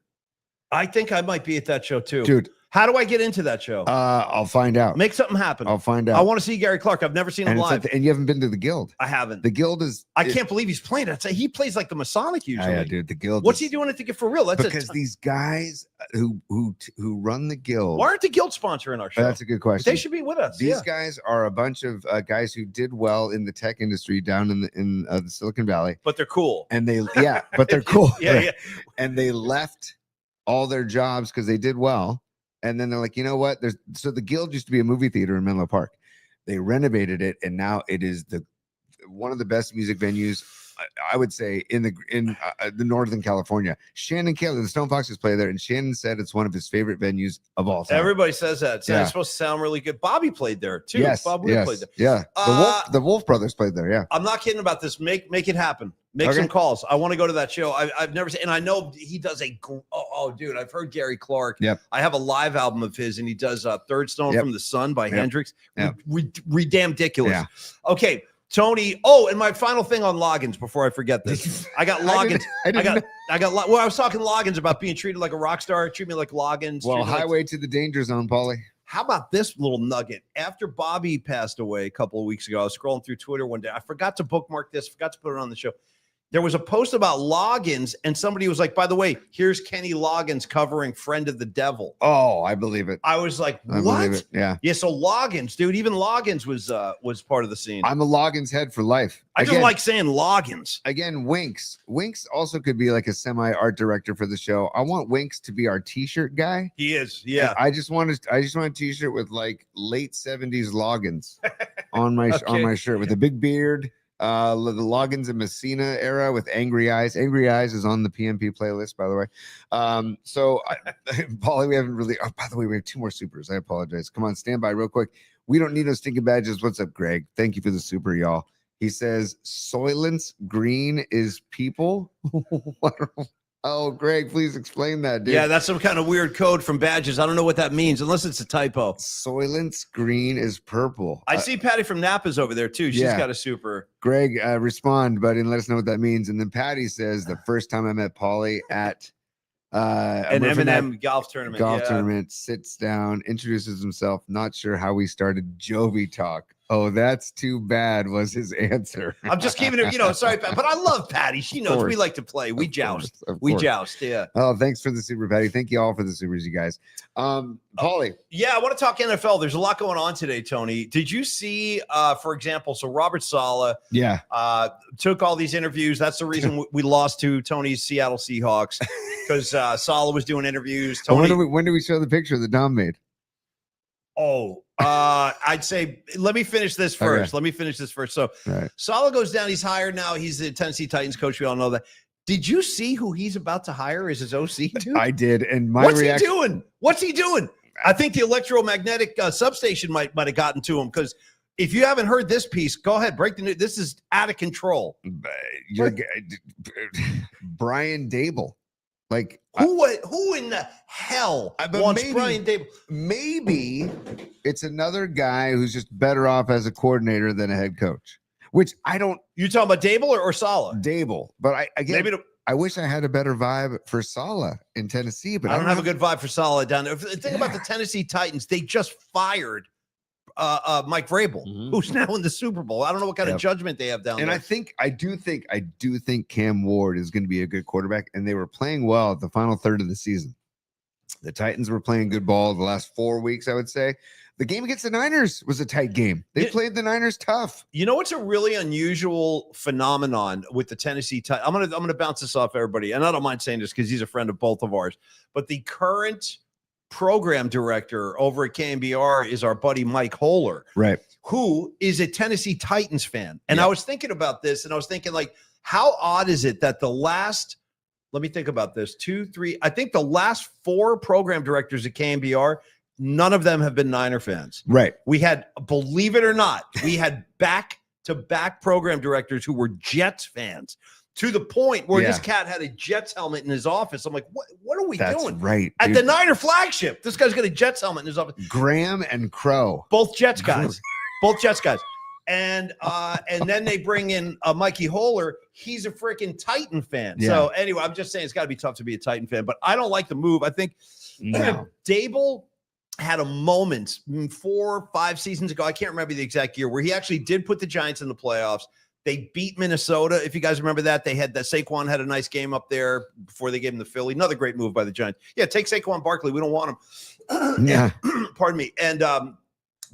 I think I might be at that show too. Dude, How do I get into that show? I'll find out. Make something happen. I'll find I out. want to see Gary Clark. I've never seen him And, it's live. and you haven't been to the Guild. I haven't. The Guild is. I can't believe he's playing. I'd say he plays like the Masonic usually. Yeah, dude. The Guild. What's is- he doing at the for real? That's Because these guys who run the Guild. Why aren't the Guild sponsoring our show? That's a good question. They should be with us. These yeah. guys are a bunch of guys who did well in the tech industry down in the Silicon Valley, But they're cool. and but they're cool. Yeah, yeah. And they left all their jobs because they did well, and then they're like, you know what? So the Guild used to be a movie theater in Menlo Park. They renovated it, and now it is one of the best music venues I would say in the Northern California. Shannon Taylor, the Stone Foxes play there, and Shannon said it's one of his favorite venues of all time. Everybody says that. It's Yeah. supposed to sound really good. Bobby played there too. Yes, Bob Weir yes, played there. yeah. The Wolf brothers played there. Yeah, I'm not kidding about this. Make it happen. Make Okay. some calls. I want to go to that show. I've never seen, and I know he does dude, I've heard Gary Clark. Yep. I have a live album of his, and he does Third Stone Yep. from the Sun by Yep. Hendrix. Yep. Damn ridiculous. Yeah. Okay, Tony. Oh, and my final thing on logins before I forget this. I got logins. I got. Well, I was talking logins about being treated like a rock star. Treat me like logins. well, treat me like- highway to the danger zone, Paulie. How about this little nugget? After Bobby passed away a couple of weeks ago, I was scrolling through Twitter one day. I forgot to bookmark this, forgot to put it on the show. There was a post about Loggins, and somebody was like, by the way, here's Kenny Loggins covering Friend of the Devil. Oh, I believe it. I was like, I what? believe it. Yeah, Yeah, so Loggins, dude, even Loggins was part of the scene. I'm a Loggins head for life. I just Again- like saying Loggins. Again, Winks. Winks also could be like a semi-art director for the show. I want Winks to be our T-shirt guy. He is, yeah. And I just want a T-shirt with like late 70s Loggins on my Okay. shirt with a big beard. The Loggins and Messina era with Angry Eyes. Angry Eyes is on the PMP playlist, by the way. Paulie, we haven't really. Oh, by the way, we have 2 more supers. I apologize. Come on, stand by real quick. We don't need no stinking badges. What's up, Greg? Thank you for the super, y'all. He says, Soylence Green is people. What? Oh, Greg, please explain that, dude. Yeah, that's some kind of weird code from badges. I don't know what that means, unless it's a typo. Soylence Green is purple. I see Patty from Napa's over there too. She's yeah. got a super. Greg, respond, buddy, and let us know what that means. And then Patty says the first time I met Paulie at An M&M golf tournament. golf yeah. tournament, sits down, introduces himself. Not sure how we started Jovi talk. Oh, that's too bad, was his answer. I'm just keeping it, sorry, but I love Patty. She knows we course. like to play. We Of joust. course, of We course. joust. Yeah. Oh, thanks for the super, Patty. Thank you all for the supers, you guys. Paulie. Yeah, I want to talk NFL. There's a lot going on today, Tony. Did you see, for example, so Robert Saleh Yeah. took all these interviews. That's the reason we lost to Tony's Seattle Seahawks, because Saleh was doing interviews. Well, Tony, when do we show the picture that Dom made? I'd say, let me finish this first. So All right. Saleh goes down. He's hired now. He's the Tennessee Titans coach. We all know that. Did you see who he's about to hire as his OC, dude? I did, and my What's reaction. he doing? What's he doing? I think the electromagnetic substation might have gotten to him, because if you haven't heard this piece, go ahead, break the news. This is out of control. Brian Dable. Like, Who in the hell but wants maybe- Brian Dable? maybe it's another guy who's just better off as a coordinator than a head coach, which I don't. You talking about Dable or Saleh? Dable, but Maybe I wish I had a better vibe for Saleh in Tennessee, but I don't have a good vibe for Saleh down there. The thing about the Tennessee Titans, they just fired Mike Vrabel, Mhm. who's now in the Super Bowl. I don't know what kind of Yep. judgment they have down And there. I do think Cam Ward is going to be a good quarterback, and they were playing well at the final third of the season. The Titans were playing good ball the last 4 weeks, I would say. The game against the Niners was a tight game. They Yeah. played the Niners tough. You know what's a really unusual phenomenon with the Tennessee Titans? I'm gonna bounce this off everybody, and I don't mind saying this because he's a friend of both of ours. But the current program director over at KNBR is our buddy Mike Holler, Right. who is a Tennessee Titans fan. And Yeah. I was thinking about this, and I was thinking, like, how odd is it that let me think about this, 2, 3, I think the last 4 program directors at KNBR, none of them have been Niner fans. Right. We had, believe it or not, we had back-to-back program directors who were Jets fans, to the point where this Yeah. cat had a Jets helmet in his office. I'm like, what are we That's doing? right. At dude. the Niner flagship, this guy's got a Jets helmet in his office. Graham and Crow. Both Jets guys. Both Jets guys. And then they bring in Mikey Holler. He's a freaking Titan fan. Yeah. So anyway, I'm just saying it's got to be tough to be a Titan fan. But I don't like the move. I think No. Dable had a moment 4 or 5 seasons ago. I can't remember the exact year, where he actually did put the Giants in the playoffs. They beat Minnesota. If you guys remember that, they had that Saquon had a nice game up there before they gave him the Philly. Another great move by the Giants. Yeah, take Saquon Barkley. We don't want him. Yeah. Pardon me. And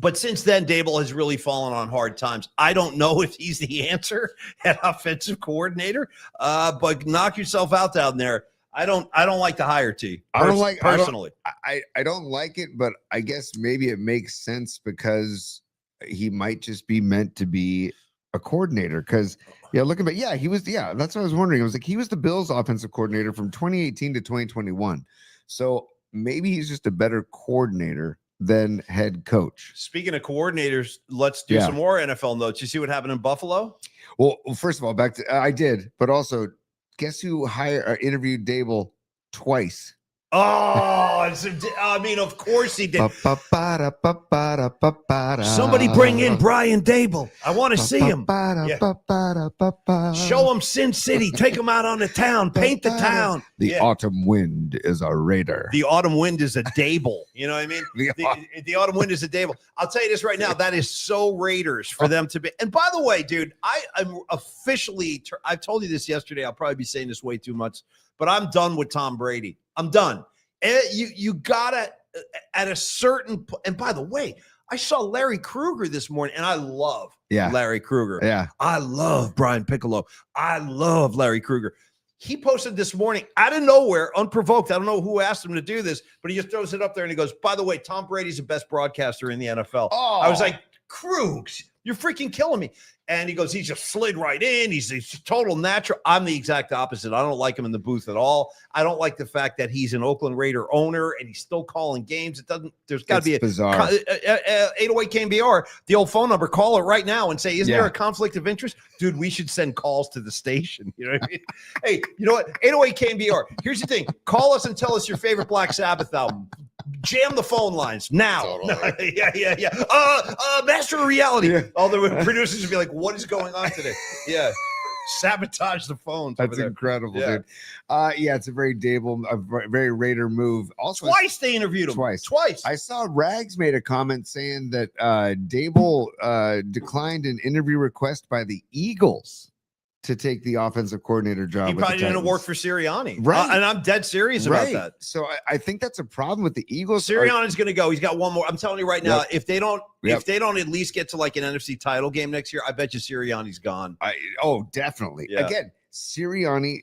but since then, Dable has really fallen on hard times. I don't know if he's the answer at offensive coordinator, but knock yourself out down there. I don't like the hire, T. I don't like- I don't- personally. I don't like it, but I guess maybe it makes sense because he might just be meant to be a coordinator because looking back, he was that's what I was wondering. I was like, he was the Bills offensive coordinator from 2018 to 2021. So maybe he's just a better coordinator than head coach. Speaking of coordinators, let's do some more NFL notes. You see what happened in Buffalo? Well, first of all, back to I did, but also guess who interviewed Dable twice? Oh, I mean, of course he did. Somebody bring in Brian Dable. I want to see him. Show him Sin City. Take him out on the town. Paint the town. The autumn wind is a raider. The autumn wind is a Dable. You know what I mean? The autumn wind is a Dable. I'll tell you this right now. That is so Raiders for them to be. And by the way, dude, I'm officially, I've told you this yesterday. I'll probably be saying this way too much, but I'm done with Tom Brady. I'm done. You gotta at a certain point. And by the way, I saw Larry Krueger this morning, and I love Larry Krueger. Yeah, I love Brian Piccolo. I love Larry Krueger. He posted this morning out of nowhere, unprovoked. I don't know who asked him to do this, but he just throws it up there and he goes, "By the way, Tom Brady's the best broadcaster in the NFL." Oh. I was like, Krugs, you're freaking killing me. And he goes, he just slid right in. He's a total natural. I'm the exact opposite. I don't like him in the booth at all. I don't like the fact that he's an Oakland Raider owner and he's still calling games. There's got to be bizarre. 808 KBR, the old phone number. Call it right now and say, isn't there a conflict of interest? Dude, we should send calls to the station. You know what I mean? Hey, you know what? 808 KBR. Here's the thing. Call us and tell us your favorite Black Sabbath album. Jam the phone lines now. Totally. Yeah. Master of Reality. Yeah. All the producers would be like, what is going on today? Yeah. Sabotage the phones. That's incredible, dude. It's a very very Raider move. Also, twice they interviewed him. Twice. I saw Rags made a comment saying that Dable declined an interview request by the Eagles to take the offensive coordinator job. He probably didn't work for Sirianni. Right. And I'm dead serious about that. So I think that's a problem with the Eagles. Sirianni's going to go. He's got one more. I'm telling you right now, if they don't at least get to like an NFC title game next year, I bet you Sirianni's gone. Definitely. Yeah. Again, Sirianni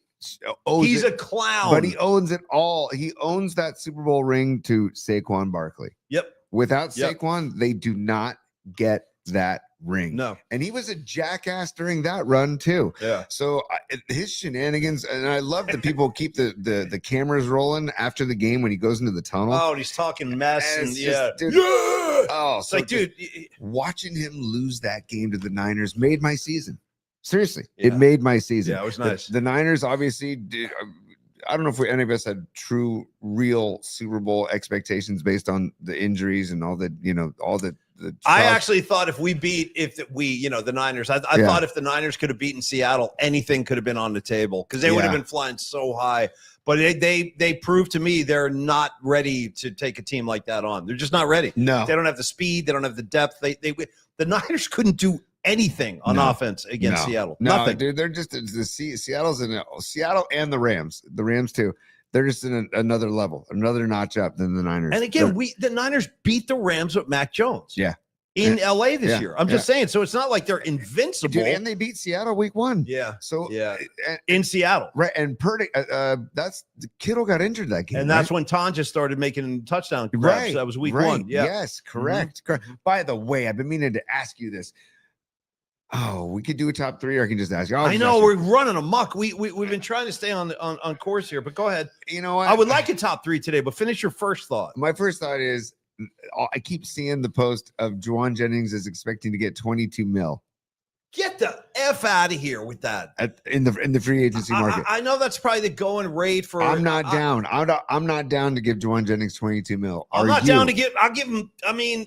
he's a clown. But he owns it all. He owns that Super Bowl ring to Saquon Barkley. Yep. Without Saquon, they do not get that ring. No. And he was a jackass during that run too. Yeah. So his shenanigans, and I love that people keep the cameras rolling after the game when he goes into the tunnel. Oh, and he's talking mess and dude, oh, it's like, dude, watching him lose that game to the Niners made my season. Seriously, it made my season. Yeah, it was nice. The Niners obviously did. I don't know if any of us had true, real Super Bowl expectations based on the injuries and all the I actually thought if we, the Niners, I thought if the Niners could have beaten Seattle, anything could have been on the table because they would have been flying so high. But they proved to me they're not ready to take a team like that on. They're just not ready. No, they don't have the speed. They don't have the depth. The Niners couldn't do anything on offense against Seattle. Nothing, dude. They're just Seattle's in Seattle and the Rams too. They're just in another level, another notch up than the Niners. And again, the Niners beat the Rams with Mac Jones. Yeah. In LA this year. I'm just saying. So it's not like they're invincible. Dude, and they beat Seattle week 1. Yeah. So in Seattle. Right. And Purdy, that's the Kittle got injured that game. And that's when Tanja started making touchdown grabs. Right. That was week 1. Yeah. Yes, correct. Correct. By the way, I've been meaning to ask you this. Oh, we could do a top 3, or I can just ask you. I know we're running amok. We've been trying to stay on course here, but go ahead. You know what? I would like a top 3 today, but finish your first thought. My first thought is I keep seeing the post of Juwan Jennings is expecting to get 22 mil. Get the F out of here with that. In the free agency market. I know that's probably the going rate for. I'm not down. I'm not down to give Juwan Jennings 22 mil. I'm not down to give. I'll give him. I mean,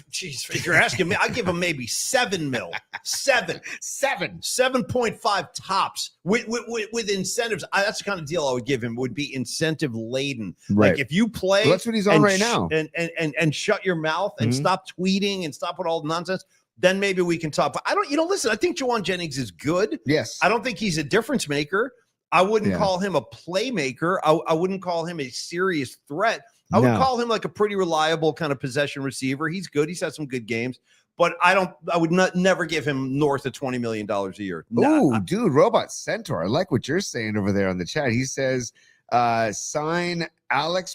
if you're asking me, I give him maybe 7 mil. 7.5 tops with incentives. That's the kind of deal I would give him. Would be incentive laden. Right. Like if you play, that's what he's on right now. And shut your mouth and stop tweeting and stop with all the nonsense. Then maybe we can talk. But I don't, listen, I think Juwan Jennings is good. Yes. I don't think he's a difference maker. I wouldn't call him a playmaker. I wouldn't call him a serious threat. I would call him like a pretty reliable kind of possession receiver. He's good. He's had some good games. But I would never give him north of $20 million a year. Oh, dude, Robot Centaur. I like what you're saying over there on the chat. He says, sign Alec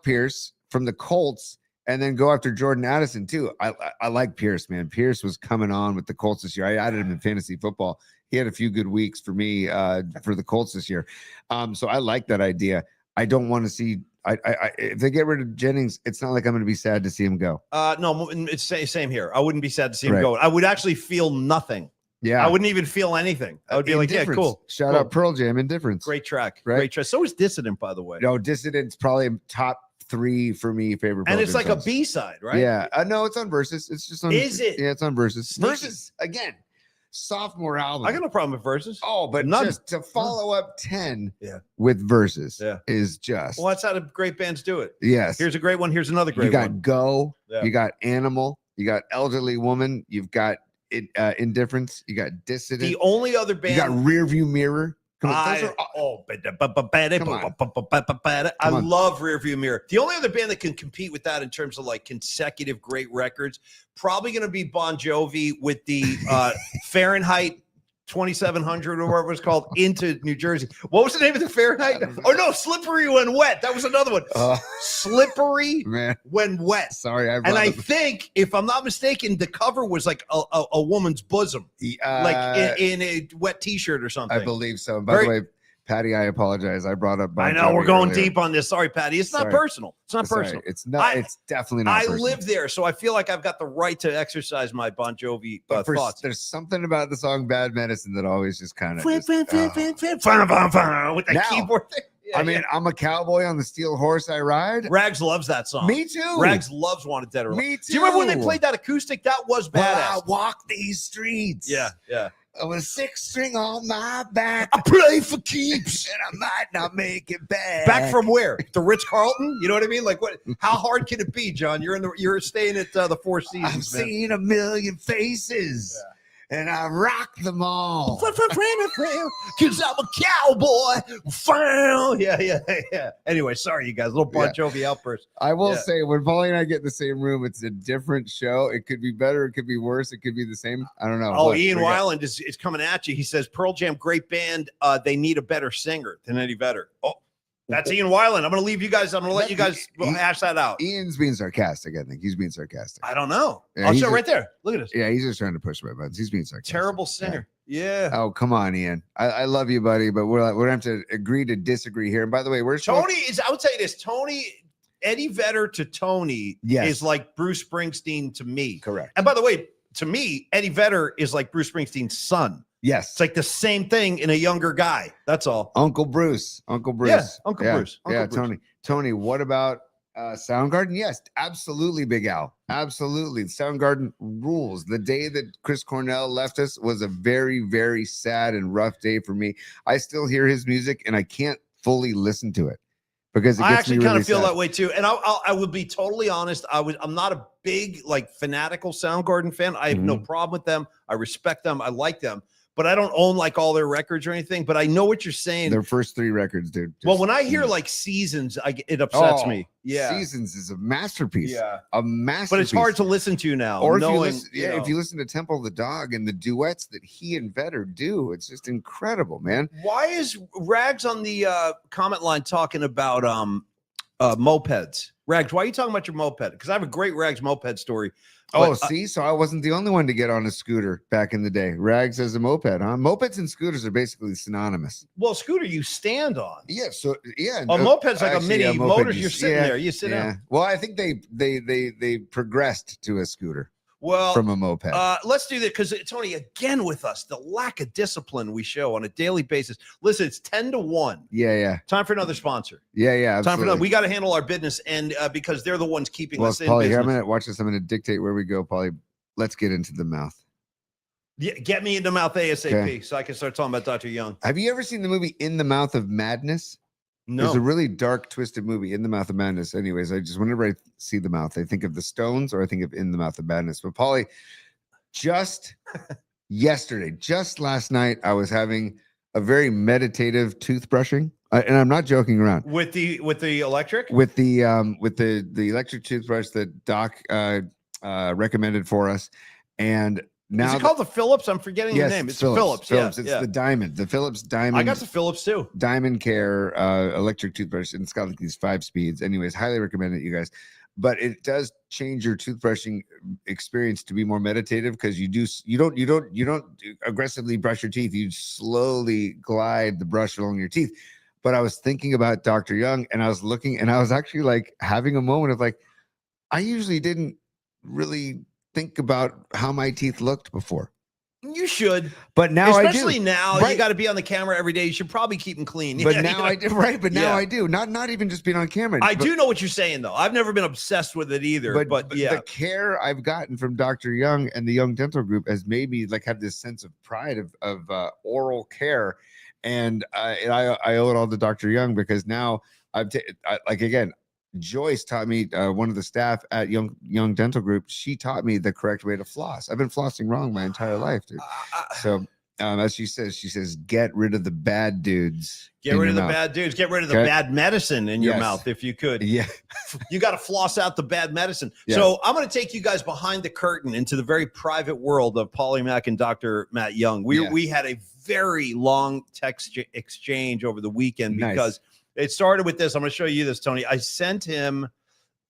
Pierce from the Colts and then go after Jordan Addison too. I like Pierce, man. Pierce was coming on with the Colts this year. I added him in fantasy football. He had a few good weeks for me for the Colts this year. So I like that idea. I don't want to see. If they get rid of Jennings, it's not like I'm going to be sad to see him go. No, it's same here. I wouldn't be sad to see him go. I would actually feel nothing. Yeah, I wouldn't even feel anything. I would be like, yeah, cool. Shout out Pearl Jam, Indifference. Great track. Right? Great track. So is Dissident, by the way. No, Dissident's probably top 3 for me favorite. And it's like songs. a B-side, right? Yeah. No, it's on Versus. It's just on. Is it? Yeah, it's on Versus. Sneaky. Versus again. Sophomore album. I got no problem with Versus. Oh, but none. Just to follow up 10 Yeah. with Versus Yeah. is just. Well, that's how the great bands do it. Yes. Here's a great one. Here's another great You got one. Go. Yeah. You got Animal. You got Elderly Woman. You've got Indifference. You got Dissident. The only other band. You got Rearview Mirror. Come on, those are I all- love Rearview Mirror. The only other band that can compete with that in terms of like consecutive great records, probably going to be Bon Jovi with the Fahrenheit 2700 or whatever it's called into New Jersey. What was the name of the Fahrenheit? Oh no, Slippery When Wet. That was another one. Slippery man. When Wet. Sorry, And I think, if I'm not mistaken, the cover was like a woman's bosom, like in a wet T-shirt or something. I believe so. By the way, Patty, I apologize. I brought up. Bon I know Jovi we're going earlier. deep on this. Sorry, Patty. It's not Sorry. personal. It's not Sorry. personal. It's not. It's definitely not. I personal. live there, so I feel like I've got the right to exercise my Bon Jovi thoughts. There's something about the song "Bad Medicine" that always just kind of. With the Now, keyboard thing. Yeah, I mean, I'm a cowboy on the steel horse I ride. Rags loves that song. Me too. Rags loves Wanted Dead or Alive. Me too. Do you remember when they played that acoustic? That was badass. Well, I walk these streets. Yeah. With a 6-string on my back. I play for keeps. And I might not make it back. Back from where? The Ritz Carlton? You know what I mean? Like what? How hard can it be, John? You're staying at the Four Seasons. I've man. seen a million faces. Yeah. And I rock them all. Cause I'm a cowboy. Yeah. Anyway, sorry, you guys. Little Bon Jovi outburst. I will Yeah. say, when Paulie and I get in the same room, it's a different show. It could be better. It could be worse. It could be the same. I don't know. Oh, What? Ian We got- Weiland is coming at you. He says, Pearl Jam, great band. They need a better singer than Eddie Vedder. Oh, that's Ian Weiland. I'm going to leave you guys. I'm going to let you guys hash that out. Ian's being sarcastic, I think. He's being sarcastic. I don't know. Yeah, I'll he's show just- right there. Look at this. Yeah, he's just trying to push my buttons. He's being sarcastic. Terrible singer. Yeah. Oh, come on, Ian. I love you, buddy, but we're going to have to agree to disagree here. And by the way, where's Tony is, I would say this, Eddie Vedder to Tony is like Bruce Springsteen to me. Correct. And by the way, to me, Eddie Vedder is like Bruce Springsteen's son. Yes. It's like the same thing in a younger guy. That's all. Uncle Bruce. Uncle Yeah, Bruce. Uncle Bruce. Uncle Bruce. Tony, what about Soundgarden? Yes, absolutely, Big Al. Absolutely. Soundgarden rules. The day that Chris Cornell left us was a very, very sad and rough day for me. I still hear his music and I can't fully listen to it because it gets I actually me kind really of feel sad. that way too. And I would be totally honest. I'm not a big like fanatical Soundgarden fan. I have no problem with them. I respect them. I like them. But I don't own like all their records or anything. But I know what you're saying. Their first 3 records, dude. Well, when I hear like Seasons, it upsets me. Yeah, Seasons is a masterpiece. Yeah, a masterpiece. but it's hard to listen to now. Or if knowing, you listen, if you listen to Temple of the Dog and the duets that he and Vedder do, it's just incredible, man. Why is Rags on the comment line talking about mopeds? Rags, why are you talking about your moped? Because I have a great Rags moped story. Oh, see, so I wasn't the only one to get on a scooter back in the day. Rags as a moped, huh? Mopeds and scooters are basically synonymous. Well, scooter you stand on. Yeah, so yeah. A moped's like actually, a mini moped, motor. You're sitting there. You sit down. Well, I think they progressed to a scooter Well, from a moped. let's do that because Tony, again with us, the lack of discipline we show on a daily basis. Listen, it's 10-1. Yeah. Time for another sponsor. Yeah. Time for Absolutely. another. We got to handle our business, and because they're the ones keeping us in Paulie, here, business. I'm gonna watch this. I'm gonna dictate where we go, Paulie. Let's get into the mouth. Yeah, get me in the mouth ASAP Okay. so I can start talking about Dr. Young. Have you ever seen the movie In the Mouth of Madness? No. It's a really dark, twisted movie, In the Mouth of Madness. Anyways, I just whenever I see the mouth, I think of the Stones or I think of In the Mouth of Madness. But Paulie, just yesterday, just last night, I was having a very meditative toothbrushing, and I'm not joking around. with the electric. With the electric toothbrush that Doc recommended for us, and now Is it called the Phillips? I'm forgetting the name. It's Phillips. Phillips. Yeah, It's yeah. the Diamond, the Phillips Diamond. I got the Phillips too. Diamond Care electric toothbrush, and it's got like these 5 speeds. Anyways, highly recommend it, you guys. but it does change your toothbrushing experience to be more meditative because you don't aggressively brush your teeth. You slowly glide the brush along your teeth. But I was thinking about Dr. Young, and I was looking, and I was actually like having a moment of like, I usually didn't really think about how my teeth looked before. You should, but now especially I do. now, right. You got to be on the camera every day. You should probably keep them clean. But now I do, right? But now I do. Not even just being on camera. I do know what you're saying, though. I've never been obsessed with it either. But yeah, the care I've gotten from Dr. Young and the Young Dental Group has made me like have this sense of pride of oral care, and I owe it all to Dr. Young because now again. Joyce taught me, one of the staff at Young Dental Group. She taught me the correct way to floss. I've been flossing wrong my entire life, dude. So, as she says, get rid of the bad dudes. Get rid of the bad dudes. Get rid of the bad medicine in your mouth, if you could. Yeah, you got to floss out the bad medicine. Yeah. So I'm going to take you guys behind the curtain into the very private world of Paulie Mack and Dr. Matt Young. We had a very long text exchange over the weekend because. It started with this. I'm going to show you this, Tony. I sent him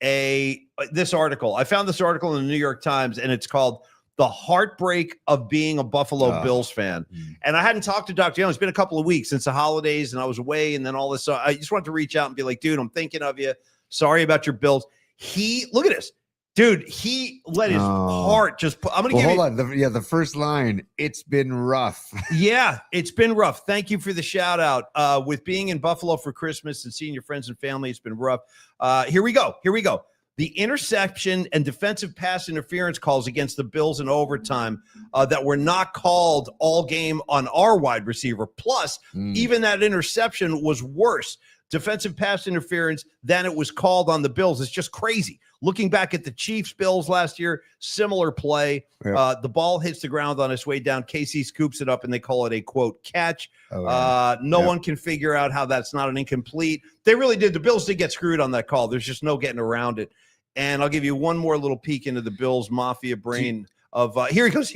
this article. I found this article in the New York Times, and it's called "The Heartbreak of Being a Buffalo Bills Fan." And I hadn't talked to Dr. Young. It's been a couple of weeks since the holidays, and I was away, and then all this. So I just wanted to reach out and be like, dude, I'm thinking of you. Sorry about your Bills. Look at this. Dude, he let his heart just put. I'm going to give you. The first line. It's been rough. Yeah, it's been rough. Thank you for the shout out. With being in Buffalo for Christmas and seeing your friends and family, it's been rough. Here we go. The interception and defensive pass interference calls against the Bills in overtime that were not called all game on our wide receiver. Plus, even that interception was worse. Defensive pass interference than it was called on the Bills. It's just crazy. Looking back at the Chiefs Bills last year, similar play. Yep. The ball hits the ground on its way down. KC scoops it up and they call it a quote catch. No one can figure out how that's not an incomplete. They really did. The Bills did get screwed on that call. There's just no getting around it. And I'll give you one more little peek into the Bills mafia brain. Here he goes.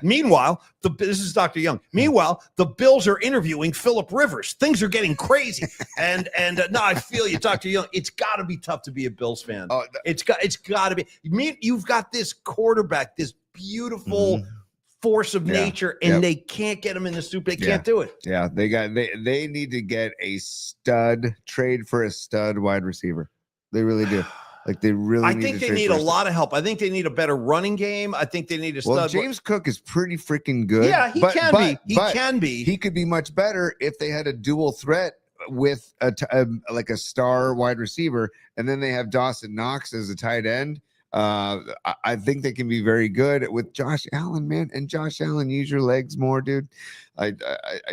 Meanwhile, this is Dr. Young. Meanwhile, the Bills are interviewing Phillip Rivers. Things are getting crazy. and no, I feel you, Dr. Young. It's got to be tough to be a Bills fan. It's got to be. You've got this quarterback, this beautiful force of nature, and they can't get him in the soup. They can't do it. Yeah, they need to get a trade for a stud wide receiver. They really do. Like they really. I think they need a lot of help. I think they need a better running game. I think they need a stud. Well, James Cook is pretty freaking good. Yeah, he can be. He could be much better if they had a dual threat with like a star wide receiver, and then they have Dawson Knox as a tight end. I think they can be very good with Josh Allen, man. And Josh Allen, use your legs more, dude. I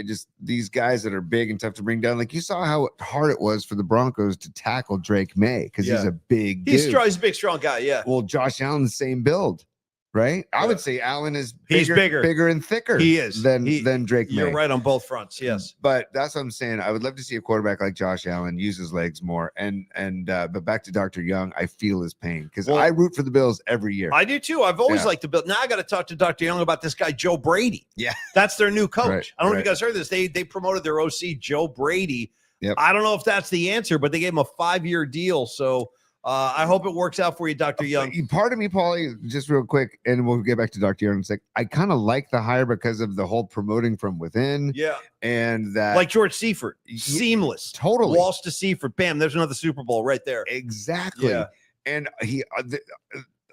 just these guys that are big and tough to bring down. Like you saw how hard it was for the Broncos to tackle Drake May because he's a big dude. He's a big, strong guy. Yeah. Well, Josh Allen's same build, right? I would say Allen is bigger and thicker. He is than Drake May. You're right on both fronts. Yes, but that's what I'm saying. I would love to see a quarterback like Josh Allen use his legs more. But back to Dr. Young, I feel his pain because I root for the Bills every year. I do too. I've always liked the Bills. Now I got to talk to Dr. Young about this guy Joe Brady. Yeah, that's their new coach. Right, I don't know if you guys heard this. They promoted their OC Joe Brady. Yep. I don't know if that's the answer, but they gave him a 5-year deal. So. I hope it works out for you, Dr. Young. Part of me, Paulie, just real quick, and we'll get back to Dr. Young in a sec. I kind of like the hire because of the whole promoting from within. Yeah. And that. Like George Seifert. Seamless. Totally. Walsh to Seifert. Bam. There's another Super Bowl right there. Exactly. Yeah. And he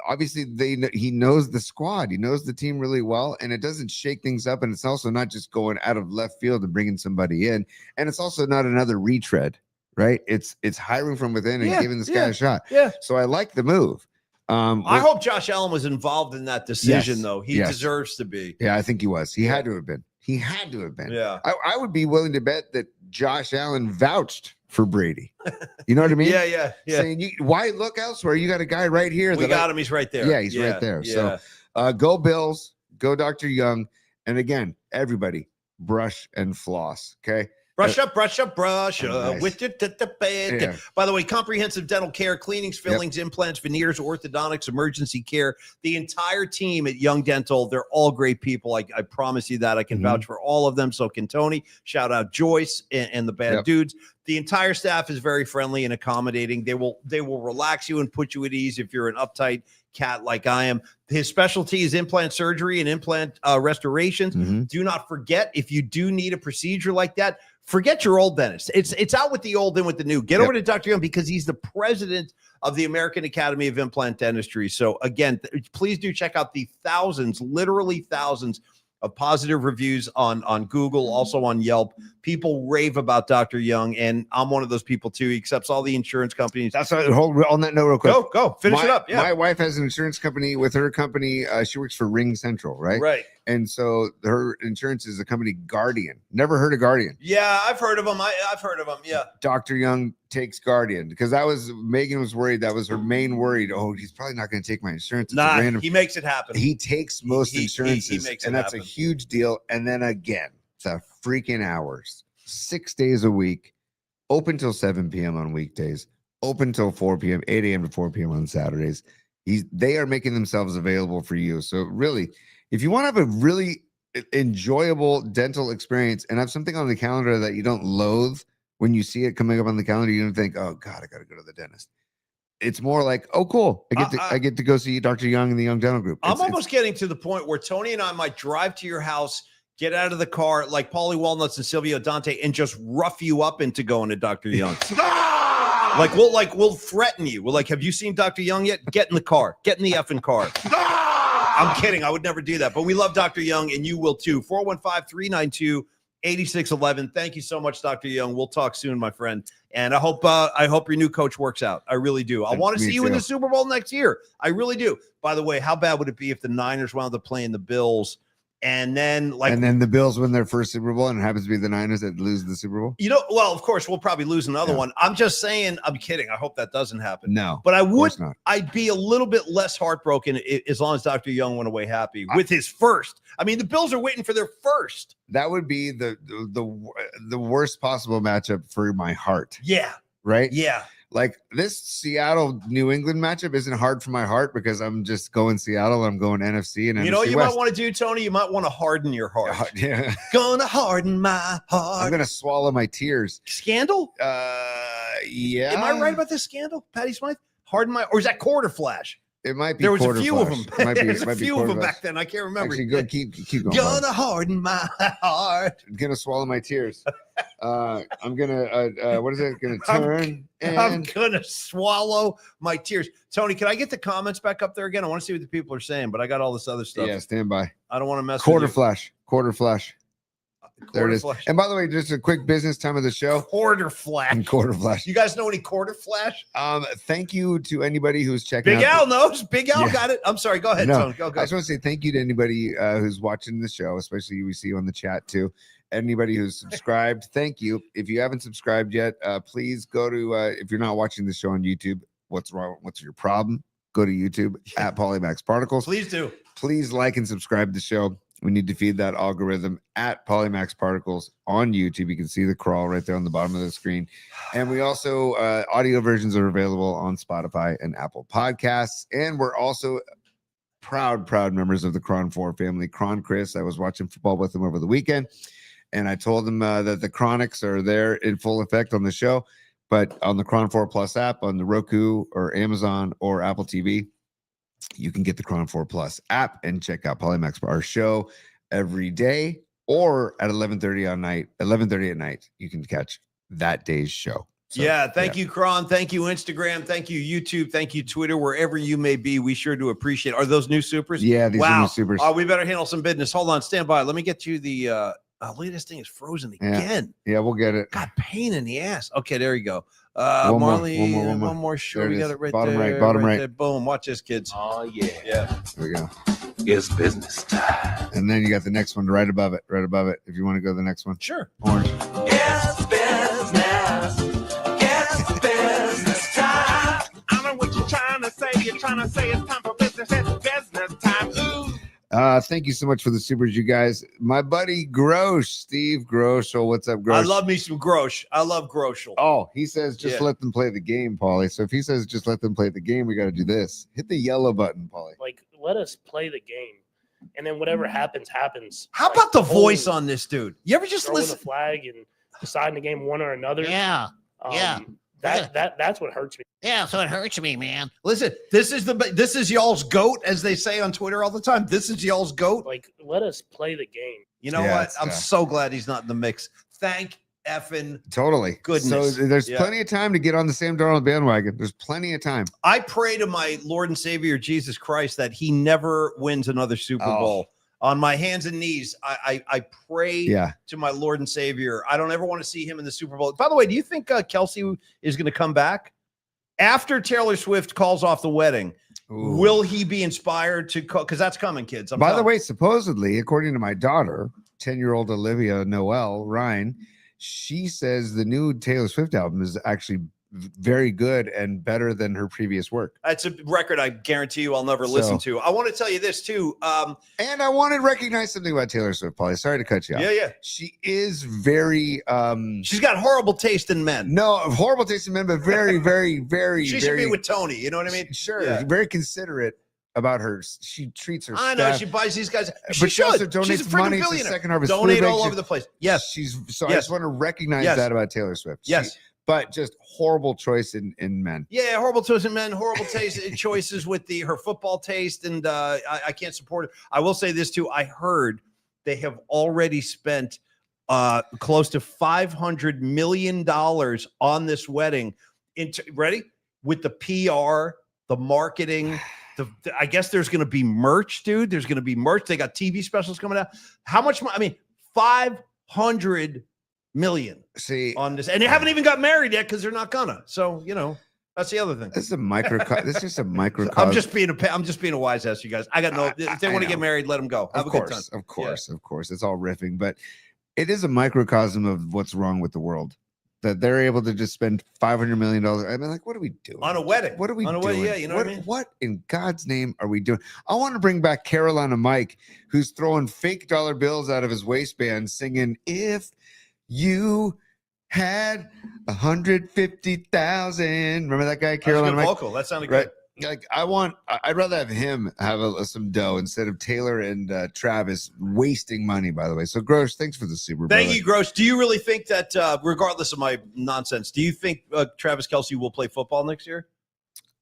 obviously he knows the squad. He knows the team really well, and it doesn't shake things up. And it's also not just going out of left field and bringing somebody in. And it's also not another retread. Right, it's hiring from within and giving this guy a shot. Yeah, so I like the move. I hope Josh Allen was involved in that decision, though. He deserves to be. Yeah, I think he was. He had to have been. He had to have been. Yeah, I would be willing to bet that Josh Allen vouched for Brady. You know what I mean? Yeah. Saying, why look elsewhere? You got a guy right here. We got him. He's right there. Yeah, he's right there. Yeah. So go Bills. Go Dr. Young. And again, everybody brush and floss. Okay. Brush up Nice. with your Yeah. By the way, comprehensive dental care, cleanings, fillings, implants, veneers, orthodontics, emergency care. The entire team at Young Dental, they're all great people. I promise you that. I can vouch for all of them. So can Tony. Shout out Joyce and the bad dudes. The entire staff is very friendly and accommodating. They will relax you and put you at ease if you're an uptight cat like I am. His specialty is implant surgery and implant restorations. Do not forget, if you do need a procedure like that, forget your old dentist. It's out with the old and with the new. Get over to Dr. Young because he's the president of the American Academy of Implant Dentistry. So again, please do check out the literally thousands of positive reviews on Google, also on Yelp. People rave about Dr. Young, and I'm one of those people too. He accepts all the insurance companies. That's right. Hold on that note real quick. Go. Finish it up. Yeah. My wife has an insurance company. With her company, she works for Ring Central, right? Right. And so her insurance is a company, Guardian. Never heard of Guardian. Yeah, I've heard of them. I've heard of them. Yeah. Dr. Young takes Guardian because Megan was worried. That was her main worry. Oh, he's probably not going to take my insurance. It's he makes it happen. He takes most insurances, he makes it and that's happen. a huge deal. And then again, it's a freaking hours, 6 days a week, open till 7 p.m. on weekdays, open till 4 p.m., 8 a.m. to 4 p.m. on Saturdays. They are making themselves available for you. So really, if you want to have a really enjoyable dental experience and have something on the calendar that you don't loathe when you see it coming up on the calendar, you don't think, oh God, I got to go to the dentist. It's more like, oh, cool. I get to go see Dr. Young and the Young Dental Group. I'm almost getting to the point where Tony and I might drive to your house, get out of the car like Paulie Walnuts and Silvio Dante, and just rough you up into going to Dr. Young. We'll threaten you. We're like, have you seen Dr. Young yet? Get in the car. Get in the effing car. I'm kidding. I would never do that. But we love Dr. Young, and you will too. 415-392-8611. Thank you so much, Dr. Young. We'll talk soon, my friend. And I hope your new coach works out. I really do. I want to see you in the Super Bowl next year. I really do. By the way, how bad would it be if the Niners wound up playing the Bills? And then the Bills win their first Super Bowl, and it happens to be the Niners that lose the Super Bowl. Well, of course, we'll probably lose another one. I'm just saying, I'm kidding. I hope that doesn't happen. No, but I'd be a little bit less heartbroken as long as Dr. Young went away happy with his first. I mean, the Bills are waiting for their first. That would be the worst possible matchup for my heart. Yeah. Right? Yeah. Like this Seattle New England matchup isn't hard for my heart because I'm just going Seattle. I'm going NFC and you know what you might want to do, Tony? You might want to harden your heart. Yeah. Gonna harden my heart. I'm gonna swallow my tears. Scandal? Yeah. Am I right about this Scandal? Patty Smythe? Harden my, or is that Quarter Flash? It might be. There was a few Flash. of them. There's a few of them back then. I can't remember. Actually, go keep going. Gonna harden my heart. I'm gonna swallow my tears. I'm gonna what is it? Gonna turn. I'm gonna swallow my tears. Tony, can I get the comments back up there again? I want to see what the people are saying, but I got all this other stuff. Yeah, stand by. I don't want to mess Quarter with you. Flash. Quarter Flash. There it is. Flash. And by the way, just a quick business time of the show. Quarter Flash. Quarter Flash. You guys know any Quarter Flash? Thank you to anybody who's checking Big out. Al knows. Big Al got it. I'm sorry. Go ahead, Tony. Go. I just want to say thank you to anybody who's watching the show, especially we see you on the chat too. Anybody who's subscribed, thank you. If you haven't subscribed yet, please go to, if you're not watching the show on YouTube, what's wrong? What's your problem? Go to YouTube at Polymax Particles. Please do. Please like and subscribe to the show. We need to feed that algorithm at Polymax Particles on YouTube. You can see the crawl right there on the bottom of the screen. And we also, audio versions are available on Spotify and Apple Podcasts. And we're also proud members of the Cron 4 family. Cron Chris, I was watching football with him over the weekend. And I told him that the Chronics are there in full effect on the show. But on the Cron 4 Plus app, on the Roku or Amazon or Apple TV, you can get the Cron 4 Plus app and check out Polymax, our show every day, or at 11:30 at night, you can catch that day's show. So, thank you, Cron. Thank you, Instagram. Thank you, YouTube. Thank you, Twitter. Wherever you may be, we sure do appreciate. Are those new supers? Yeah, these are new supers. We better handle some business. Hold on, stand by. Let me get you the. Look at this thing is frozen again. Yeah, we'll get it. God, pain in the ass. Okay, there you go. Marley, one more. Sure, we got it right bottom there. Bottom right. There. Boom. Watch this, kids. Oh, yeah. Yeah. There we go. It's business time. And then you got the next one right above it. If you want to go to the next one. Sure. Orange. It's business. It's business time. I know what you're trying to say. You're trying to say it's time for business. It's business time. Ooh. Thank you so much for the supers, you guys. My buddy Grosh, Steve Groschel. What's up, Grosh? I love me some Grosh. I love Groschel. Oh, he says just Yeah. let them play the game, Paulie. So if he says just let them play the game, we got to do this. Hit the yellow button, Paulie. Like, let us play the game, and then whatever happens, happens. How Like, about the voice throwing- on this dude? You ever just throwing listen? the flag and deciding the game one or another? Yeah. Yeah. That's what hurts me. Yeah. So it hurts me, man. Listen, this is y'all's goat, as they say on Twitter all the time. This is y'all's goat. Like, let us play the game. You know Yeah, what? it's I'm tough. so glad he's not in the mix. Thank effing Totally. goodness. So there's Yeah. plenty of time to get on the Sam Darnold bandwagon. There's plenty of time. I pray to my Lord and Savior Jesus Christ that he never wins another Super Oh. Bowl. On my hands and knees, I pray Yeah. to my Lord and Savior. I don't ever want to see him in the Super Bowl. By the way, do you think Kelsey is going to come back after Taylor Swift calls off the wedding? Ooh. Will he be inspired to call? Because that's coming, kids. By the way, supposedly, according to my daughter, 10-year-old Olivia Noel Ryan, she says the new Taylor Swift album is actually very good and better than her previous work. that's a record I guarantee you I'll never listen So- to. I want to tell you this too. And I want to recognize something about Taylor Swift, Paulie. Sorry to cut you off. Yeah. She is very She's got horrible taste in men. no horrible taste in men, but very, very, very, She should very be with Tony. You know what I mean? sure, Yeah. very considerate about her. She treats her I know staff, she buys these guys. but She she also should. She's a donates freaking money to billionaire. Second Harvest Donate Food all Bank. over the place. Yes. She's so I Yes. just want to recognize Yes. that about Taylor Swift. Yes. But just horrible choice in men. Yeah, horrible taste in men, horrible taste choices with her football taste, and I can't support it. I will say this too. I heard they have already spent close to $500 million on this wedding. Ready? With the PR, the marketing. I guess there's going to be merch, dude. There's going to be merch. They got TV specials coming out. How much? I mean, 500 million See, on this, and they haven't even got married yet because they're not gonna. So that's the other thing. this is a microcosm. This is just a microcosm. I'm just being a wise ass, you guys. I got no. If they I want to know. get married, let them go. Have Of a good time. course, of course. It's all riffing, but it is a microcosm of what's wrong with the world. That they're able to just spend $500 million. I mean, like, what are we doing On a wedding. What are we On a doing? wedding, yeah, you know what I mean? What in God's name are we doing? I want to bring back Carolina Mike, who's throwing fake dollar bills out of his waistband, singing "If You Had 150,000." Remember that guy, That was a Carolina good Mike? vocal. That sounded Right. good. Like I'd rather have him have some dough instead of Taylor and Travis wasting money. By the way, so Grosh, thanks for the super. Thank brother. you, Gross. Do you really think that, regardless of my nonsense, do you think Travis Kelce will play football next year?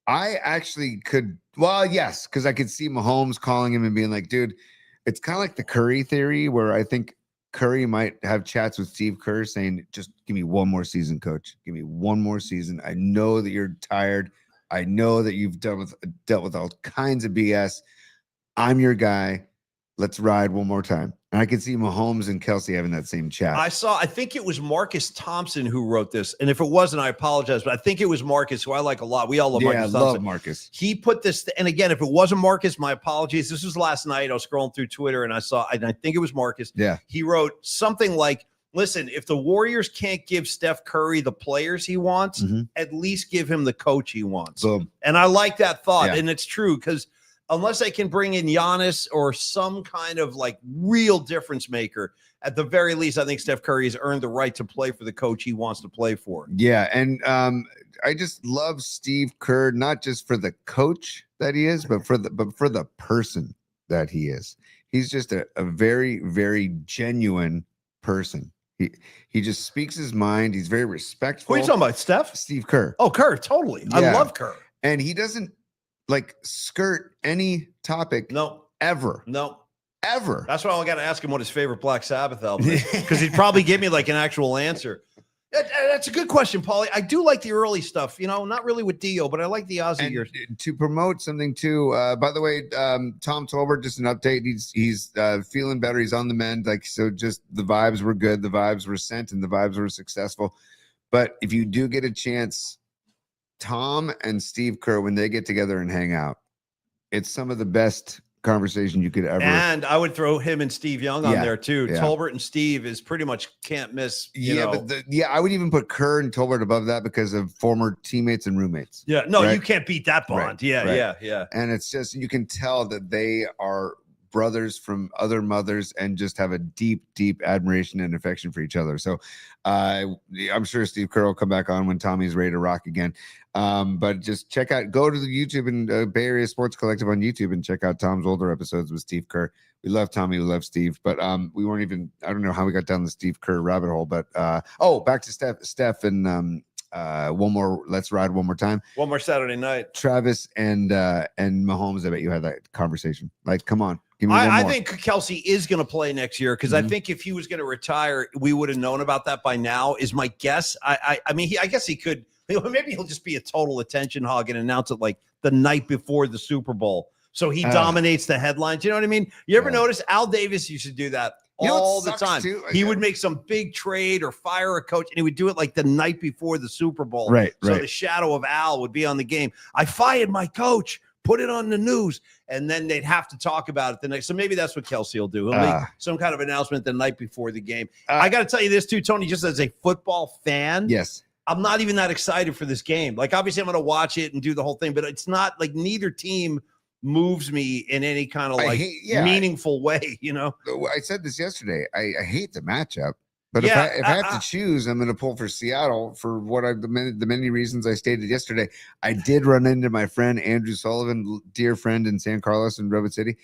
I actually could. Well, yes, because I could see Mahomes calling him and being like, "Dude, it's kind of like the Curry theory, where I think Curry might have chats with Steve Kerr saying, just give me one more season, coach. Give me one more season. I know that you're tired. I know that you've dealt with all kinds of BS. I'm your guy. Let's ride one more time." And I could see Mahomes and Kelsey having that same chat. I think it was Marcus Thompson who wrote this. And if it wasn't, I apologize. But I think it was Marcus, who I like a lot. We all love yeah, I Marcus love Thompson. Marcus. He put this, and again, if it wasn't Marcus, my apologies. This was last night. I was scrolling through Twitter and I think it was Marcus. Yeah. He wrote something like, listen, if the Warriors can't give Steph Curry the players he wants, at least give him the coach he wants. Boom. And I like that thought. Yeah. And it's true because unless they can bring in Giannis or some kind of like real difference maker, at the very least, I think Steph Curry has earned the right to play for the coach he wants to play for. Yeah, and I just love Steve Kerr, not just for the coach that he is, but for the person that he is. He's just a very, very genuine person. He just speaks his mind. He's very respectful. Who are you talking about, Steph? Steve Kerr. Oh, Kerr, totally. I Yeah. love Kerr. And he doesn't like skirt any topic No, ever. Ever. That's why I got to ask him what his favorite Black Sabbath album is, because he'd probably give me like an actual answer. That's a good question, Paulie. I do like the early stuff, not really with Dio, but I like the Ozzy And years. to promote something too, by the way, Tom Tolbert, just an update. He's feeling better. He's on the mend. So just the vibes were good. The vibes were sent and the vibes were successful. But if you do get a chance, Tom and Steve Kerr, when they get together and hang out, it's some of the best conversation you could ever. And I would throw him and Steve Young on Yeah, there too. yeah. Tolbert and Steve is pretty much can't miss. But I would even put Kerr and Tolbert above that because of former teammates and roommates. Yeah, no, Right? you can't beat that bond. Right, right. Yeah. And it's just, you can tell that they are brothers from other mothers and just have a deep, deep admiration and affection for each other. So I'm sure Steve Kerr will come back on when Tommy's ready to rock again. But just go to the YouTube and Bay Area Sports Collective on YouTube and check out Tom's older episodes with Steve Kerr. We love Tommy, we love Steve, but we weren't even, I don't know how we got down the Steve Kerr rabbit hole, but back to Steph and one more, let's ride one more time. One more Saturday night. Travis and Mahomes, I bet you had that conversation. Like, come on. Give me one I more. think Kelsey is going to play next year because I think if he was going to retire, we would have known about that by now, is my guess. I mean, I guess he could. Maybe he'll just be a total attention hog and announce it like the night before the Super Bowl. So he dominates the headlines. You know what I mean? You ever notice Al Davis used to do that all the time? He would make some big trade or fire a coach, and he would do it like the night before the Super Bowl. Right. So the shadow of Al would be on the game. I fired my coach. Put it on the news, and then they'd have to talk about it the next. So maybe that's what Kelsey will do. He'll make some kind of announcement the night before the game. I got to tell you this too, Tony, just as a football fan. Yes. I'm not even that excited for this game. Like, obviously, I'm going to watch it and do the whole thing, but it's not like neither team moves me in any kind of meaningful way, you know? I said this yesterday. I hate the matchup, but if I have to choose, I'm going to pull for Seattle for the many reasons I stated yesterday. I did run into my friend Andrew Sullivan, dear friend in San Carlos and Robey City,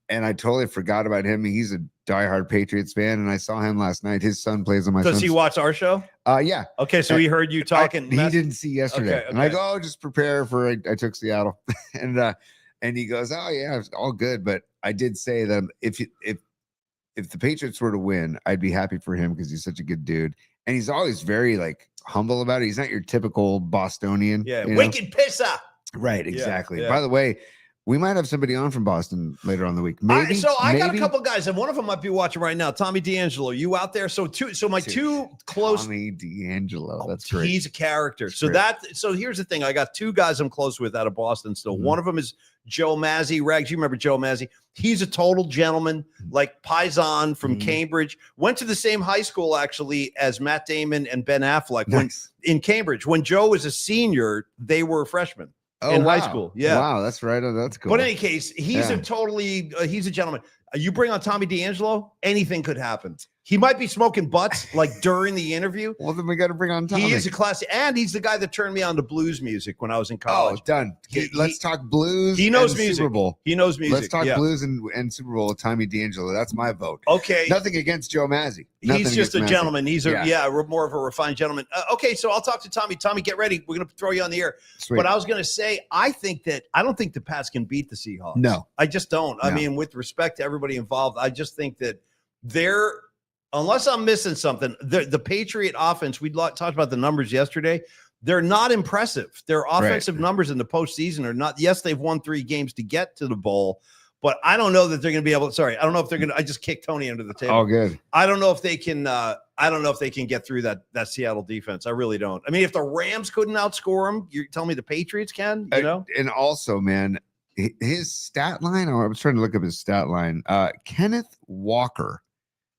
and I totally forgot about him. He's a diehard Patriots fan, and I saw him last night. His son plays on my. Does he watch our show? Yeah. Okay, so he heard you talking. He didn't see yesterday, Okay. and I go, just prepare for. I took Seattle, and he goes, oh yeah, it's all good. But I did say that if the Patriots were to win, I'd be happy for him because he's such a good dude, and he's always very like humble about it. He's not your typical Bostonian. Yeah, wicked pisser. Right, exactly. Yeah. By the way, we might have somebody on from Boston later on the week. Maybe. I got a couple guys, and one of them might be watching right now. Tommy D'Angelo, you out there? So my two close. Tommy D'Angelo, that's great. He's a character. That's So here's the thing: I got two guys I'm close with out of Boston still. One of them is Joe Mazzy. Rags, you remember Joe Mazzy? He's a total gentleman, like Paisan from Cambridge. Went to the same high school actually as Matt Damon and Ben Affleck. Nice. In Cambridge, when Joe was a senior, they were freshmen. In high school. Yeah. Wow, that's right. That's cool. But in any case, he's he's a gentleman. You bring on Tommy D'Angelo, anything could happen. He might be smoking butts like during the interview. Well, then we got to bring on Tommy. He is a classic, and he's the guy that turned me on to blues music when I was in college. Oh, done. Let's talk blues. He knows and music. Super Bowl. He knows music. Let's talk blues and Super Bowl with Tommy D'Angelo. That's my vote. Okay. Nothing against Joe Mazzy. He's just a gentleman. He's more of a refined gentleman. Okay, so I'll talk to Tommy. Tommy, get ready. We're going to throw you on the air. Sweet. But I was going to say, I don't think the Pats can beat the Seahawks. No. I just don't. No. I mean, with respect to everybody involved, I just think that unless I'm missing something, the Patriot offense, we talked about the numbers yesterday. They're not impressive. Their offensive numbers in the postseason are not. Yes, they've won 3 games to get to the bowl, but I don't know that they're going to be able to. Sorry, I don't know if they're going to. I just kicked Tony under the table. Oh, good. I don't know if they can. I don't know if they can get through that Seattle defense. I really don't. I mean, if the Rams couldn't outscore them, you're telling me the Patriots can? You know. And also, man, his stat line. I was trying to look up his stat line. Kenneth Walker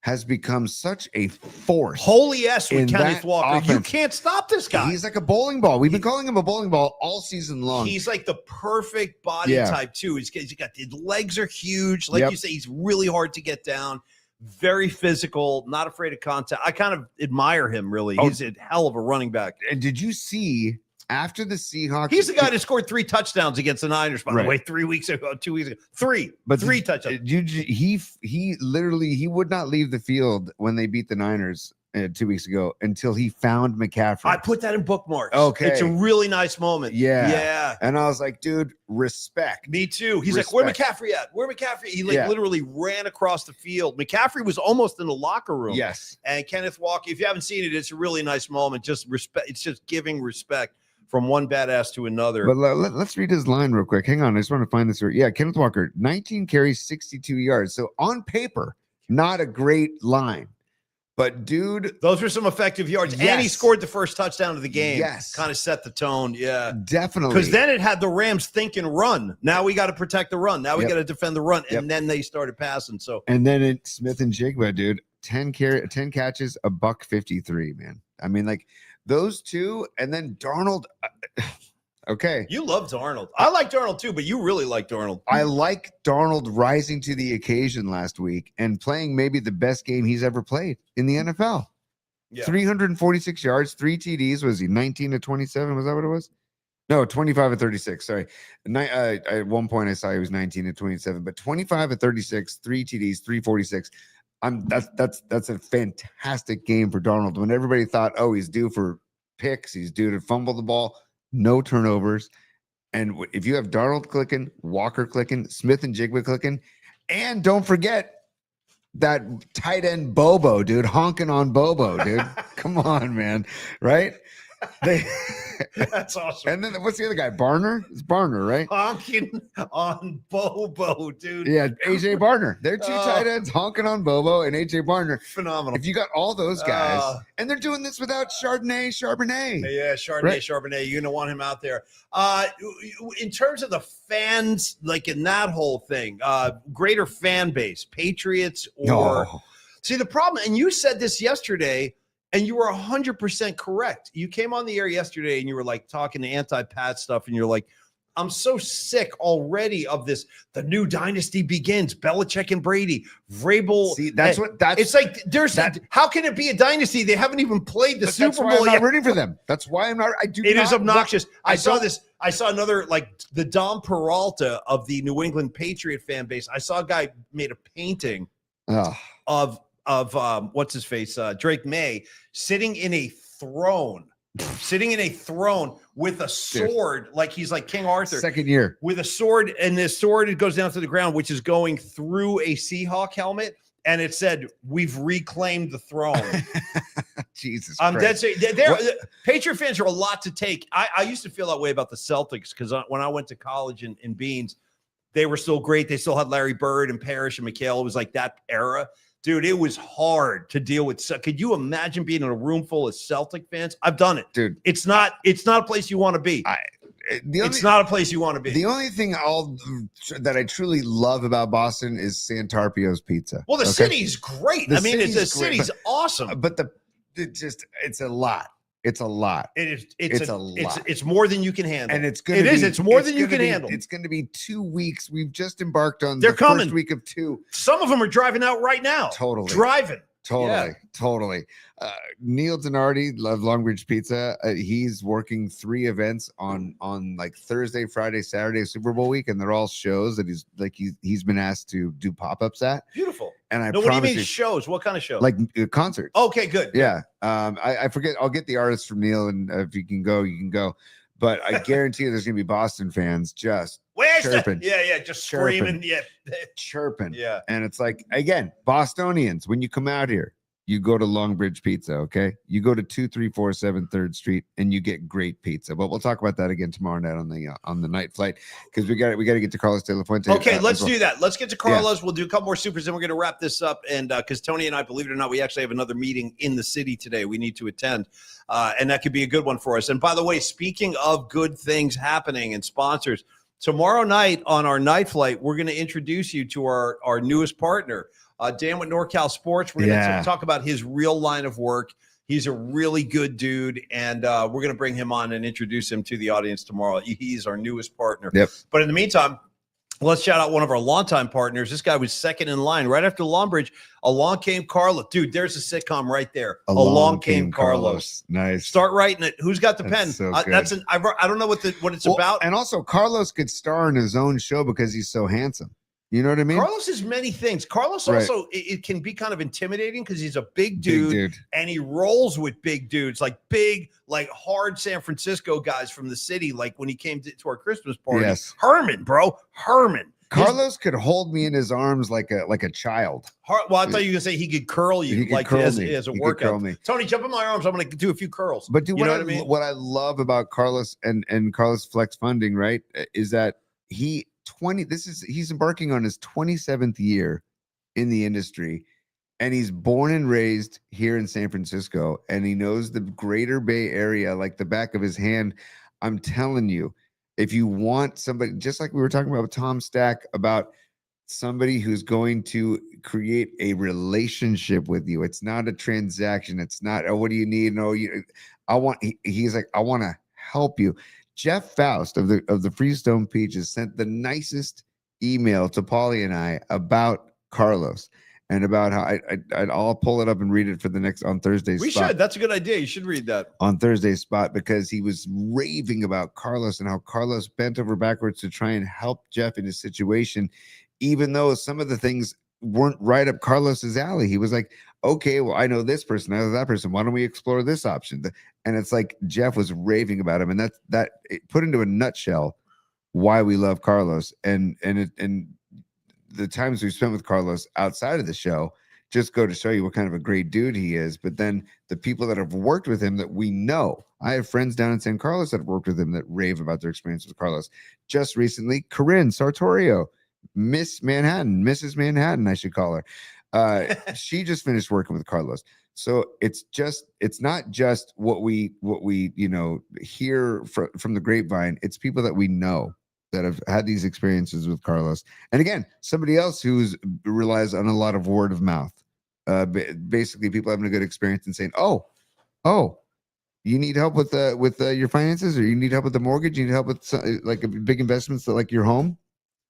has become such a force. Holy S with Kenneth Walker. Offense. You can't stop this guy. He's like a bowling ball. We've been calling him a bowling ball all season long. He's like the perfect body type too. He's got his legs are huge. Like you say, he's really hard to get down. Very physical, not afraid of contact. I kind of admire him, really. He's a hell of a running back. And did you see after the Seahawks? He's the guy that scored 3 touchdowns against the Niners, by the way, 2 weeks ago. 3 touchdowns. He literally would not leave the field when they beat the Niners 2 weeks ago until he found McCaffrey. I put that in bookmarks. Okay. It's a really nice moment. Yeah. And I was like, dude, respect. Me too. He's like, where McCaffrey at? Where McCaffrey? He literally ran across the field. McCaffrey was almost in the locker room. Yes. And Kenneth Walker, if you haven't seen it, it's a really nice moment. Just respect. It's just giving respect from one badass to another. But let's read his line real quick. Hang on. I just want to find this. Yeah, Kenneth Walker, 19 carries, 62 yards. So on paper, not a great line. But, dude. Those were some effective yards. Yes. And he scored the first touchdown of the game. Yes. Kind of set the tone. Yeah. Definitely. Because then it had the Rams think and run. Now we got to protect the run. Now we got to defend the run. And then they started passing. So. And then Smith and Jigba, dude. 10 catches, $153, man. I mean, like those two. And then Darnold. Okay. You love Darnold. I like Darnold too, but you really like Darnold. I like Darnold rising to the occasion last week and playing maybe the best game he's ever played in the NFL. Yeah. 346 yards, 3 TDs. Was he 19 to 27? Was that what it was? No, 25 to 36. Sorry. At one point I saw he was 19 to 27, but 25 to 36, 3 TDs, 346. That's a fantastic game for Darnold. When everybody thought, oh, he's due for picks, he's due to fumble the ball, no turnovers. And if you have Darnold clicking, Walker clicking, Smith and Jigba clicking, and don't forget that tight end Bobo, dude, honking on Bobo, dude. Come on, man. Right? That's awesome. And then what's the other guy? Barner? It's Barner, right? Honking on Bobo, dude. Yeah, AJ Barner. They're two tight ends honking on Bobo and AJ Barner. Phenomenal. If you got all those guys, and they're doing this without Charbonnet. Yeah, Charbonnet. You're gonna want him out there. In terms of the fans, like in that whole thing, greater fan base, Patriots or see the problem. And you said this yesterday. And you were 100% correct. You came on the air yesterday and you were like talking to anti-Pat stuff. And you're like, I'm so sick already of this. The new dynasty begins. Belichick and Brady, Vrabel. See, that's it's like how can it be a dynasty? They haven't even played the Super Bowl I'm yet. not rooting for them. That's why I'm not. It is obnoxious. I saw another, like the Dom Peralta of the New England Patriot fan base. I saw a guy made a painting of what's his face, Drake May, sitting in a throne with a sword, like he's like King Arthur. Second year with a sword, and this sword, it goes down to the ground, which is going through a Seahawk helmet, and it said, "We've reclaimed the throne." Jesus, I'm dead serious. Patriot fans are a lot to take. I used to feel that way about the Celtics because when I went to college in Beans, they were still great. They still had Larry Bird and Parrish and McHale. It was like that era. Dude, it was hard to deal with. Could you imagine being in a room full of Celtic fans? I've done it. Dude. It's not a place you want to be. It's not a place you want to be. The only thing that I truly love about Boston is Santarpio's pizza. Well, the city's great. The city's awesome. But it's a lot. It's a lot. It's a lot. It's more than you can handle. And it's more than you can handle. It's going to be 2 weeks. We've just embarked on They're coming. First week of 2. Some of them are driving out right now. Totally. Driving. Totally. Neil Donardi, love Longbridge Pizza. He's working 3 events on like Thursday, Friday, Saturday, Super Bowl week, and they're all shows that he's been asked to do pop-ups at. Beautiful. And what do you mean shows? What kind of shows? Like concerts. Okay, good. Yeah. I forget. I'll get the artists from Neil, and if you can go, you can go. But I guarantee you there's going to be Boston fans just chirping. Just screaming. Chirping. Yeah. And it's like, again, Bostonians, when you come out here, you go to Longbridge Pizza, okay? You go to 2347 3rd Street and you get great pizza. But we'll talk about that again tomorrow night on the night flight because we got to get to Carlos De La Fuente. Okay, let's do that. Let's get to Carlos. Yeah. We'll do a couple more supers, and we're going to wrap this up. And because Tony and I, believe it or not, we actually have another meeting in the city today. We need to attend, and that could be a good one for us. And by the way, speaking of good things happening and sponsors, tomorrow night on our night flight, we're going to introduce you to our newest partner. Dan with NorCal Sports. We're going to talk about his real line of work. He's a really good dude, and we're going to bring him on and introduce him to the audience tomorrow. He's our newest partner. Yep. But in the meantime, let's shout out one of our longtime partners. This guy was second in line right after Longbridge. Along came Carlos. Dude, there's a sitcom right there. Along came Carlos. Nice. Start writing it. Who's got the pen? So I don't know what it's about. And also, Carlos could star in his own show because he's so handsome. You know what I mean? Carlos is many things. Carlos also, it can be kind of intimidating because he's a big dude, and he rolls with big dudes, like big, like hard San Francisco guys from the city. Like when he came to our Christmas party, Herman, bro, Herman. Carlos could hold me in his arms like a child. Well, I thought you were gonna say he could curl you as a workout. Tony, jump in my arms. I'm gonna do a few curls. But you know what I mean? What I love about Carlos and Carlos Flex Funding, right, is that he's embarking on his 27th year in the industry, and he's born and raised here in San Francisco, and he knows the greater Bay Area like the back of his hand. I'm telling you, if you want somebody, just like we were talking about with Tom Stack, about somebody who's going to create a relationship with you, it's not a transaction. It's not, oh, what do you need? No, he's like, I want to help you. Jeff Faust of the Freestone Peaches sent the nicest email to Polly and I about Carlos and about how I'll pull it up and read it for the next on Thursday's We spot. should. That's a good idea. You should read that on Thursday's spot, because he was raving about Carlos and how Carlos bent over backwards to try and help Jeff in his situation, even though some of the things weren't right up Carlos's alley. He was like, okay, well, I know this person, I know that person. Why don't we explore this option? And it's like Jeff was raving about him, and that it put into a nutshell why we love Carlos and the times we spent with Carlos outside of the show just go to show you what kind of a great dude he is. But then the people that have worked with him that we know, I have friends down in San Carlos that have worked with him that rave about their experience with Carlos. Just recently, Corinne Sartorio, Mrs. Manhattan, I should call her. She just finished working with Carlos. So it's not just what we hear from the grapevine. It's people that we know that have had these experiences with Carlos. And again, somebody else who relies on a lot of word of mouth. Basically, people having a good experience and saying, oh, you need help with your finances, or you need help with the mortgage, you need help with like a big investments like your home,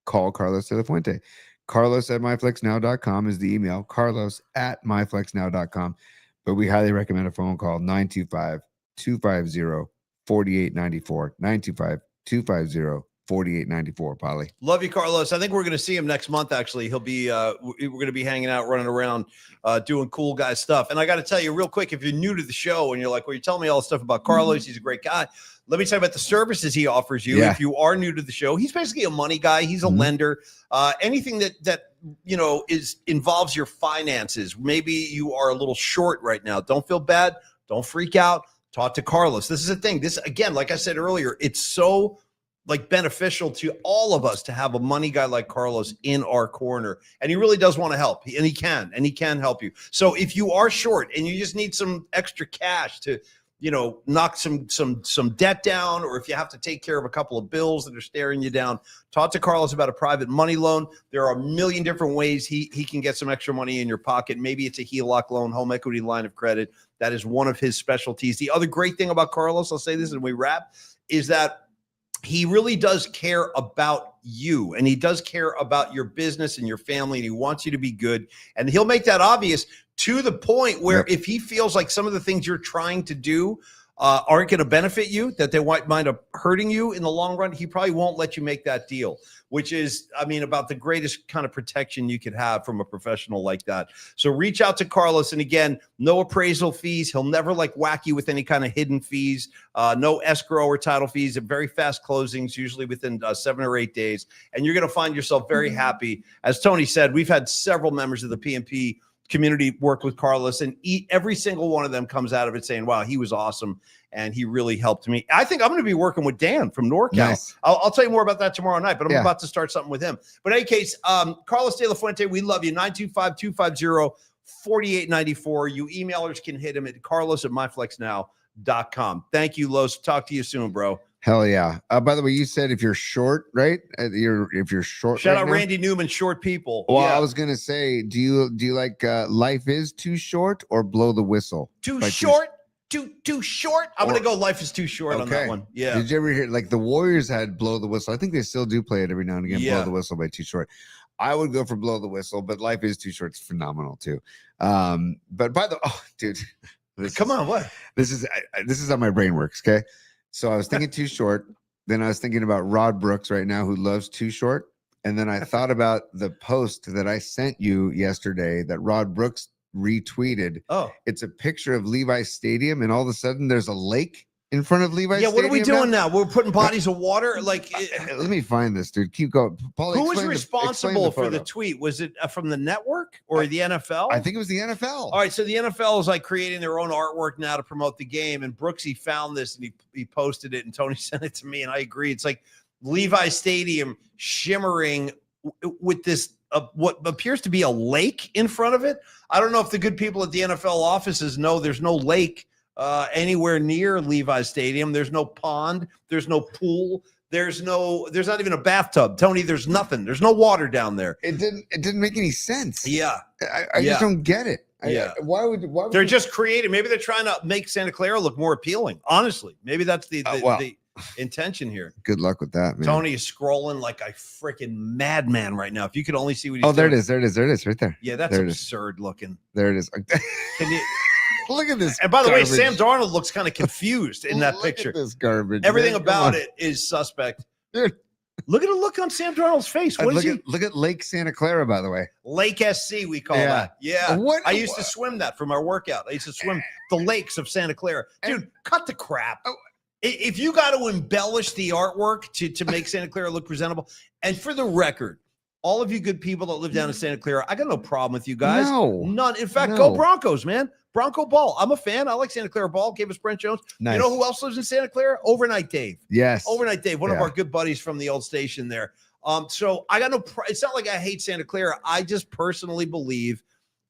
call Carlos de la Fuente. Carlos@myflexnow.com is the email. Carlos@myflexnow.com. But we highly recommend a phone call, 925-250-4894. 925-250-4894, Polly. Love you, Carlos. I think we're going to see him next month. Actually, he'll be. We're going to be hanging out, running around, doing cool guy stuff. And I got to tell you real quick, if you're new to the show and you're like, "Well, you're telling me all this stuff about Carlos. He's a great guy." Let me tell you about the services he offers you. Yeah. If you are new to the show, he's basically a money guy. He's a lender. Anything that involves your finances. Maybe you are a little short right now. Don't feel bad. Don't freak out. Talk to Carlos. This is a thing. This, again, like I said earlier, it's so beneficial to all of us to have a money guy like Carlos in our corner. And he really does want to help. And he can help you. So if you are short and you just need some extra cash to, knock some debt down, or if you have to take care of a couple of bills that are staring you down, talk to Carlos about a private money loan. There are a million different ways he can get some extra money in your pocket. Maybe it's a HELOC loan, home equity line of credit. That is one of his specialties. The other great thing about Carlos, I'll say this and we wrap, is that he really does care about you, and he does care about your business and your family, and he wants you to be good. And he'll make that obvious to the point where if he feels like some of the things you're trying to do aren't going to benefit you, that they might wind up hurting you in the long run, he probably won't let you make that deal, which is, about the greatest kind of protection you could have from a professional like that. So reach out to Carlos. And again, no appraisal fees. He'll never whack you with any kind of hidden fees, no escrow or title fees, very fast closings, usually within 7 or 8 days. And you're going to find yourself very happy. As Tony said, we've had several members of the PMP community work with Carlos, and every single one of them comes out of it saying, wow, he was awesome and he really helped me. I think I'm going to be working with Dan from NorCal. Nice. I'll tell you more about that tomorrow night, but I'm about to start something with him. But in any case, Carlos de la Fuente, we love you. 925-250-4894. You emailers can hit him at carlos@myflexnow.com. Thank you, Los. Talk to you soon, bro. Hell yeah. By the way, you said if you're short, right? If you're short. Shout right out now? Randy Newman, Short People. Well, I was gonna say, do you like Life Is Too Short or Blow the Whistle? Too short? Too short? I'm gonna go Life Is Too Short on that one. Yeah. Did you ever hear the Warriors had Blow the Whistle? I think they still do play it every now and again. Yeah. Blow the Whistle by Too Short. I would go for Blow the Whistle, but Life Is Too Short is phenomenal too. But by the dude, come on, what? This is how my brain works. Okay. So I was thinking Too Short. Then I was thinking about Rod Brooks right now, who loves Too Short. And then I thought about the post that I sent you yesterday that Rod Brooks retweeted. Oh, it's a picture of Levi's Stadium, and all of a sudden there's a lake in front of Levi's Stadium. Yeah, what are we doing now? We're putting bodies of water? Let me find this, dude. Keep going. Paulie, who was responsible for the tweet? Was it from the network or the NFL? I think it was the NFL. All right, so the NFL is creating their own artwork now to promote the game, and Brooksy found this and he posted it, and Tony sent it to me, and I agree. It's like Levi's Stadium shimmering with this what appears to be a lake in front of it. I don't know if the good people at the NFL offices know there's no lake anywhere near Levi's Stadium. There's no pond. There's no pool. There's not even a bathtub. Tony, there's nothing. There's no water down there. It didn't make any sense. Yeah. I just don't get it. Why would they're just creating? Maybe they're trying to make Santa Clara look more appealing. Honestly, maybe that's the intention here. Good luck with that, man. Tony is scrolling like a freaking madman right now. If you could only see what he's Oh, there doing. it is. There it is. There it is. Right there. Yeah, that's There it is. absurd looking. There it is. Can you? Look at this. And by the way, garbage. Sam Darnold looks kind of confused in that Look picture. At this garbage. Everything man. Come about on. it is suspect. Dude. Look at the look on Sam Darnold's face. What is he? Look at Lake Santa Clara, by the way. Lake SC, we call Yeah. that. Yeah. What- I used to swim that for my workout. I used to swim the lakes of Santa Clara. Dude, cut the crap. Oh. If you got to embellish the artwork to make Santa Clara look presentable, and for the record, all of you good people that live down in Santa Clara, I got no problem with you guys. No. None. In fact, No. go Broncos, man. Bronco ball. I'm a fan. I like Santa Clara ball. Gave us Brent Jones. Nice. You know who else lives in Santa Clara? Overnight Dave. Yes. Overnight Dave, one of Yeah. our good buddies from the old station there. So I got no. It's not like I hate Santa Clara. I just personally believe,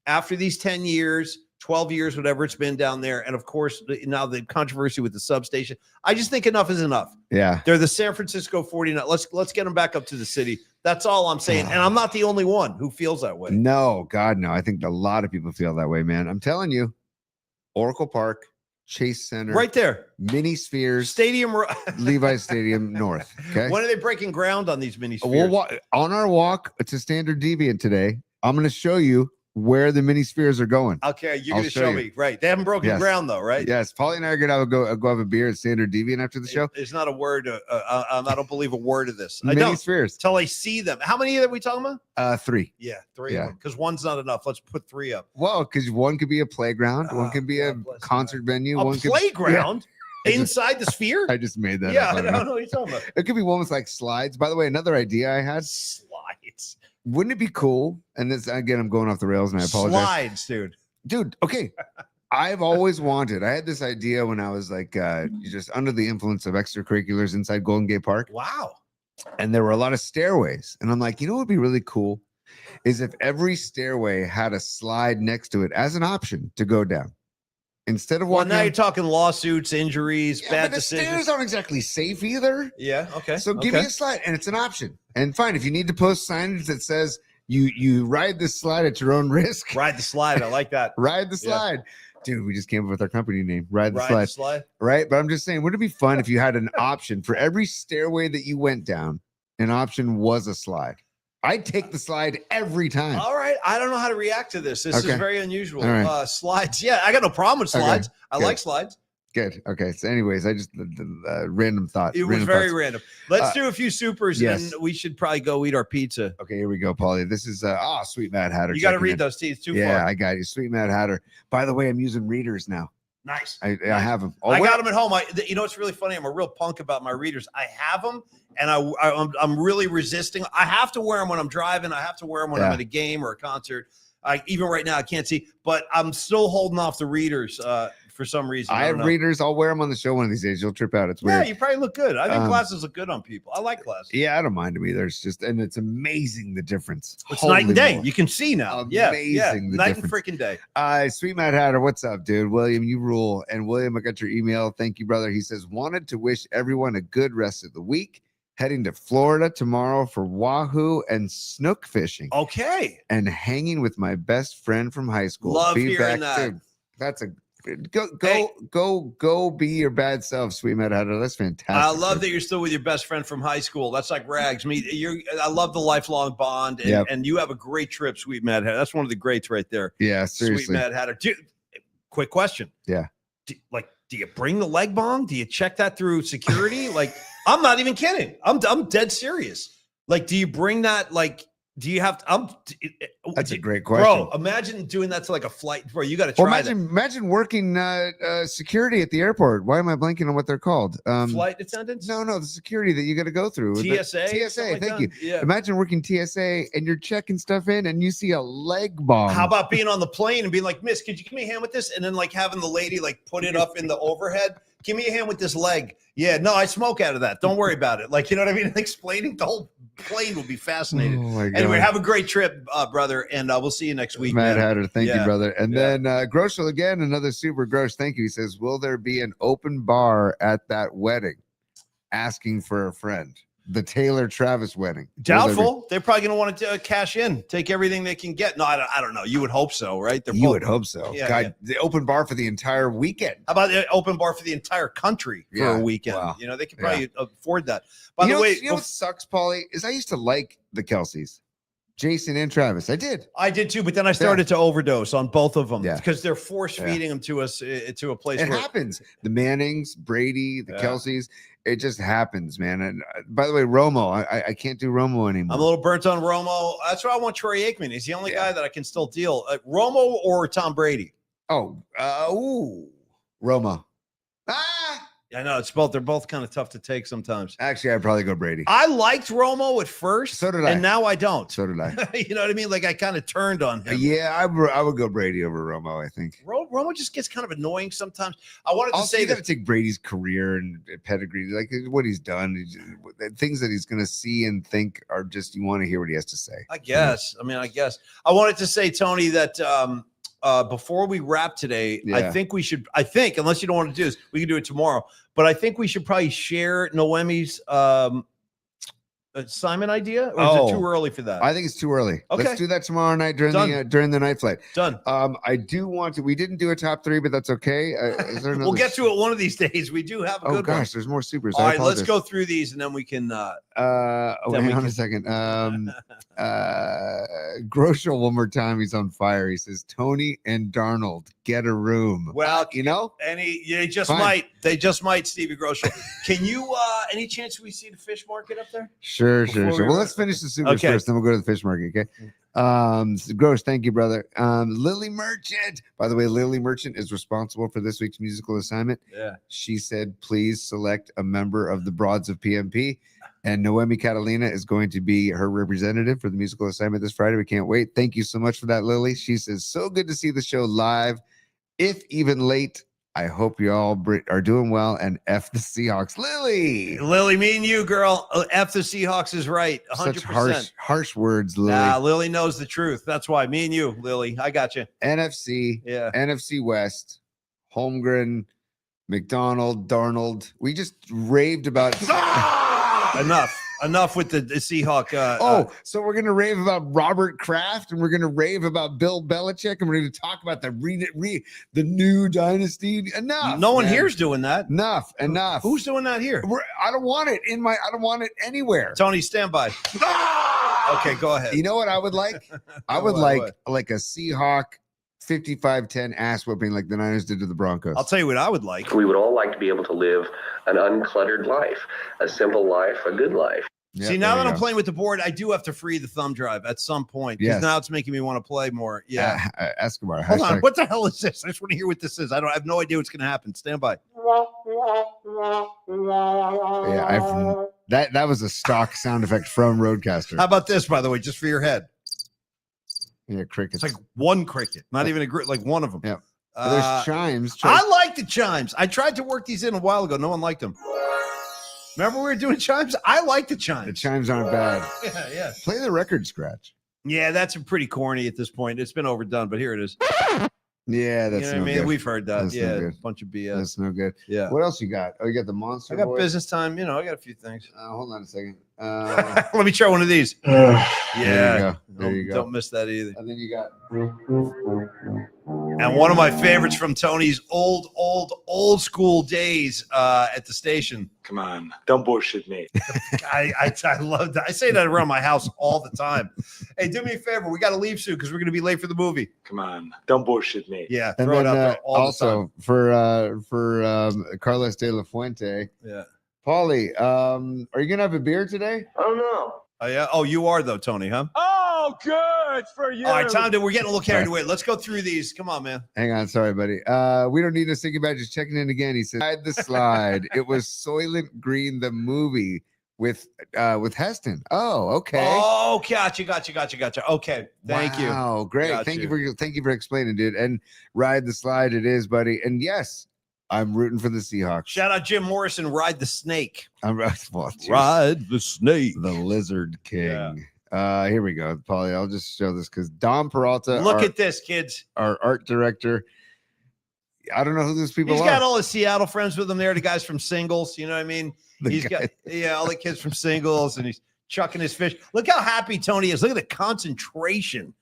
after these 10 years, 12 years, whatever it's been down there, and of course now the controversy with the substation, I just think enough is enough. Yeah. They're the San Francisco 49. Let's get them back up to the city. That's all I'm saying. And I'm not the only one who feels that way. No, God, no. I think a lot of people feel that way, man. I'm telling you, Oracle Park, Chase Center, Right there, Mini Spheres, Stadium. Levi Stadium North. Okay. When are they breaking ground on these mini We'll spheres? on our walk to Standard Deviant today, I'm going to show you where the mini spheres are going. Okay, you're I'll going to show show you. me. Right. They haven't broken Yes. ground, though, right? Yes. Paulie and I are going to go have a beer at Standard Deviant after the show. There's not a word. I don't believe a word of this. I Mini don't. spheres. Till I see them. How many are we talking about? 3. Yeah, 3 Yeah. of them. Because one's not enough. Let's put 3 up. Well, because one could be a playground, one could be a God bless you, concert venue, A one could playground Yeah. inside the sphere? I just made that Yeah, up. I I don't don't know. know what you're talking about. It could be one with like slides. By the way, another idea I had. Slides. Wouldn't it be cool? And this again, I'm going off the rails, and I apologize, Slides, dude. dude. Okay, I've always wanted. I had this idea when I was like just under the influence of extracurriculars inside Golden Gate Park, Wow. and there were a lot of stairways. And I'm like, you know what would be really cool is if every stairway had a slide next to it as an option to go down instead of Well, walking. now down- you're talking lawsuits, injuries, Yeah, bad but the decisions. stairs aren't exactly safe either. Yeah, okay. So give me a slide, and it's an option. And fine, if you need to post signage that says you ride this slide at your own risk, Ride the slide. I like that. ride the Yeah. slide. Dude, we just came up with our company name, Ride the Ride Slide. the slide. Right? But I'm just saying, wouldn't it be fun if you had an option for every stairway that you went down? An option was a slide. I'd take the slide every time. All right. I don't know how to react to this. This Okay. is very unusual. All right. Slides. Yeah, I got no problem with Okay, slides. I good. like slides. Good. Okay. So, anyways, I just the random thought. It was random very thoughts. random. Let's do a few supers, yes. and we should probably go eat our pizza. Okay, here we go, Paulie. This is Sweet Mad Hatter. You got to checking read in. those. It's too Yeah, far. I got you. Sweet Mad Hatter. By the way, I'm using readers now. Nice. I have them. I got them at home. You know, it's really funny. I'm a real punk about my readers. I have them, and I'm really resisting. I have to wear them when I'm driving. I have to wear them when I'm Yeah. at a game or a concert. Even right now, I can't see, but I'm still holding off the readers for some reason. I don't have know. readers. I'll wear them on the show one of these days. You'll trip out. It's Yeah, weird. you probably look good. I think Um, glasses look good on people. I like glasses. Yeah, I don't mind them either. It's just, and it's amazing the difference. It's Holy night and day. moly. You can see now. Yeah, Amazing the night difference. and freaking day. Sweet Mad Hatter, what's up, dude? William, you rule. And William, I got your email. Thank you, brother. He says, wanted to wish everyone a good rest of the week. Heading to Florida tomorrow for wahoo and snook fishing Okay. and hanging with my best friend from high school. Love Be hearing back, that. dude. That's a go Hey. go be your bad self, Sweet Mad Hatter. That's fantastic. I love dude. that you're still with your best friend from high school. That's like rags. I love the lifelong bond, and, Yep. and you have a great trip, Sweet Mad Hatter. That's one of the greats right there. Yeah, seriously. Sweet Mad Hatter. Quick question. Yeah. Do you bring the leg bong? Do you check that through security? Like, I'm not even kidding. I'm dead serious. Like, do you bring that? Like, do you have to? That's a great question. Bro, imagine doing that to like a flight. Bro, you got to Or try imagine working security at the airport. Why am I blanking on what they're called? that. Flight attendants? No, the security that you got to go through. TSA? TSA, something like thank that? you. Yeah. Imagine working TSA and you're checking stuff in and you see a leg bomb. How about being on the plane and being like, Miss, could you give me a hand with this? And then like having the lady like put it up in the overhead. Give me a hand with this leg. Yeah, no, I smoke out of that. Don't worry about it. Like, you know what I mean? Explaining the whole plane will be fascinating. Oh my God. Anyway, have a great trip, brother, and we'll see you next week. Mad man. Hatter, thank you, Yeah. brother. And Yeah. then Groschel again, another super gross. Thank you. He says, will there be an open bar at that wedding? Asking for a friend. the Taylor Travis wedding. Doubtful. They're probably going to want to cash in, take everything they can get. No, I don't know. You would hope so, right? You would hope so. Yeah, God, yeah. the open bar for the entire weekend. How about the open bar for the entire country for Yeah, a weekend? wow. You know, they could probably afford that. By You the know, way, you know what sucks, Paulie, is I used to like the Kelseys, Jason and Travis. I did. I did too, but then I started to overdose on both of them Yeah. because they're force feeding them to us to a place It where happens. The Mannings, Brady, the Kelseys. It just happens, man. And by the way, Romo, I can't do Romo anymore. I'm a little burnt on Romo. That's why I want Troy Aikman. He's the only guy that I can still deal. Romo or Tom Brady? Romo. I know they're both kind of tough to take sometimes. Actually, I'd probably go Brady. I liked Romo at first, So did I. and now I don't. So did I. You know what I mean? Like I kind of turned on him. Yeah, I would go Brady over Romo, I think. Romo just gets kind of annoying sometimes. I wanted to Also, say you got to that take Brady's career and pedigree, like what he's done, things that he's going to see and think are just, you want to hear what he has to say. I guess. I wanted to say, Tony, that before we wrap today, I think, unless you don't want to do this, we can do it tomorrow. But I think we should probably share Noemi's assignment idea, or is it too early for that? I think it's too early. Okay. Let's do that tomorrow night during the night flight. Done. I do want to. We didn't do a top 3, but that's okay. Is there We'll get to it one of these days. We do have a good one. There's more supers. All right, let's go through these and then we can. Hang on a second. Groschel, one more time. He's on fire. He says, Tony and Darnold, get a room. Well, you know, they just might. They just might, Stevie Groschel. Can you, any chance we see the fish market up there? Sure. Well, let's finish the supers first, then we'll go to the fish market. Okay. Gross, thank you, brother. Lily Merchant. By the way, Lily Merchant is responsible for this week's musical assignment. Yeah. She said, please select a member of the Broads of PMP. And Noemi Catalina is going to be her representative for the musical assignment this Friday. We can't wait. Thank you so much for that, Lily. She says, so good to see the show live, if even late. I hope you all are doing well, and F the Seahawks. Lily, me and you, girl. F the Seahawks is right. 100%. Such harsh words, Lily. Nah, Lily knows the truth. That's why. Me and you, Lily. I got you. NFC, NFC West, Holmgren, McDonald, Darnold. We just raved about Enough with the Seahawk. So we're going to rave about Robert Kraft, and we're going to rave about Bill Belichick, and we're going to talk about the new dynasty. Enough. No one here's doing that. Enough. Who's doing that here? I don't want it I don't want it anywhere. Tony, stand by. Okay, go ahead. You know what I would like? I would like a Seahawk 55-10 ass whipping like the Niners did to the Broncos. I'll tell you what I would like. We would all like to be able to live an uncluttered life, a simple life, a good life. Yeah, see, now that I'm playing with the board, I do have to free the thumb drive at some point. Because now it's making me want to play more. Yeah. Escobar. Hold on. What the hell is this? I just want to hear what this is. I have no idea what's going to happen. Stand by. Yeah, that was a stock sound effect from Roadcaster. How about this, by the way, just for your head? Yeah, crickets. It's like one cricket, not even like one of them. Yeah. There's chimes. I like the chimes. I tried to work these in a while ago. No one liked them. Remember we were doing chimes? I like the chimes. The chimes aren't bad. Yeah. Play the record scratch. Yeah, that's pretty corny at this point. It's been overdone, but here it is. Yeah, that's you know what I mean. Good. We've heard that. That's yeah, bunch of BS. That's no good. Yeah. What else you got? Oh, you got the monster. I got boy? business time. You know, I got a few things. Hold on a second. Let me try one of these. There you go. Don't miss that either. And then you got. And one of my favorites from Tony's old school days at the station. Come on, don't bullshit me. I love that. I say that around my house all the time. Hey, do me a favor. We got to leave soon because we're going to be late for the movie. Come on, don't bullshit me. Yeah, And throw then, it out there all also for Carlos De La Fuente. Yeah. Paulie, are you gonna have a beer today? Oh no. Oh yeah. Oh, you are though, Tony, huh? Oh, good for you. All right, Tom. We're getting a little carried away. Let's go through these. Come on, man. Hang on, sorry, buddy. We don't need to think about just checking in again. He said, "Ride the slide." It was Soylent Green, the movie with Heston. Oh, okay. Oh, gotcha. Okay, thank you. Wow, great. Got Thank you for explaining, dude. And ride the slide, it is, buddy. And yes, I'm rooting for the Seahawks. Shout out Jim Morrison. Ride the snake. Ride the snake. The Lizard King. Here we go, Paulie. I'll just show this because Dom Peralta. Look at this, kids. Our art director. I don't know who those people He's are. got all his Seattle friends with him there. The guys from Singles, you know what I mean? He's got all the kids from Singles, and he's chucking his fish. Look how happy Tony is. Look at the concentration.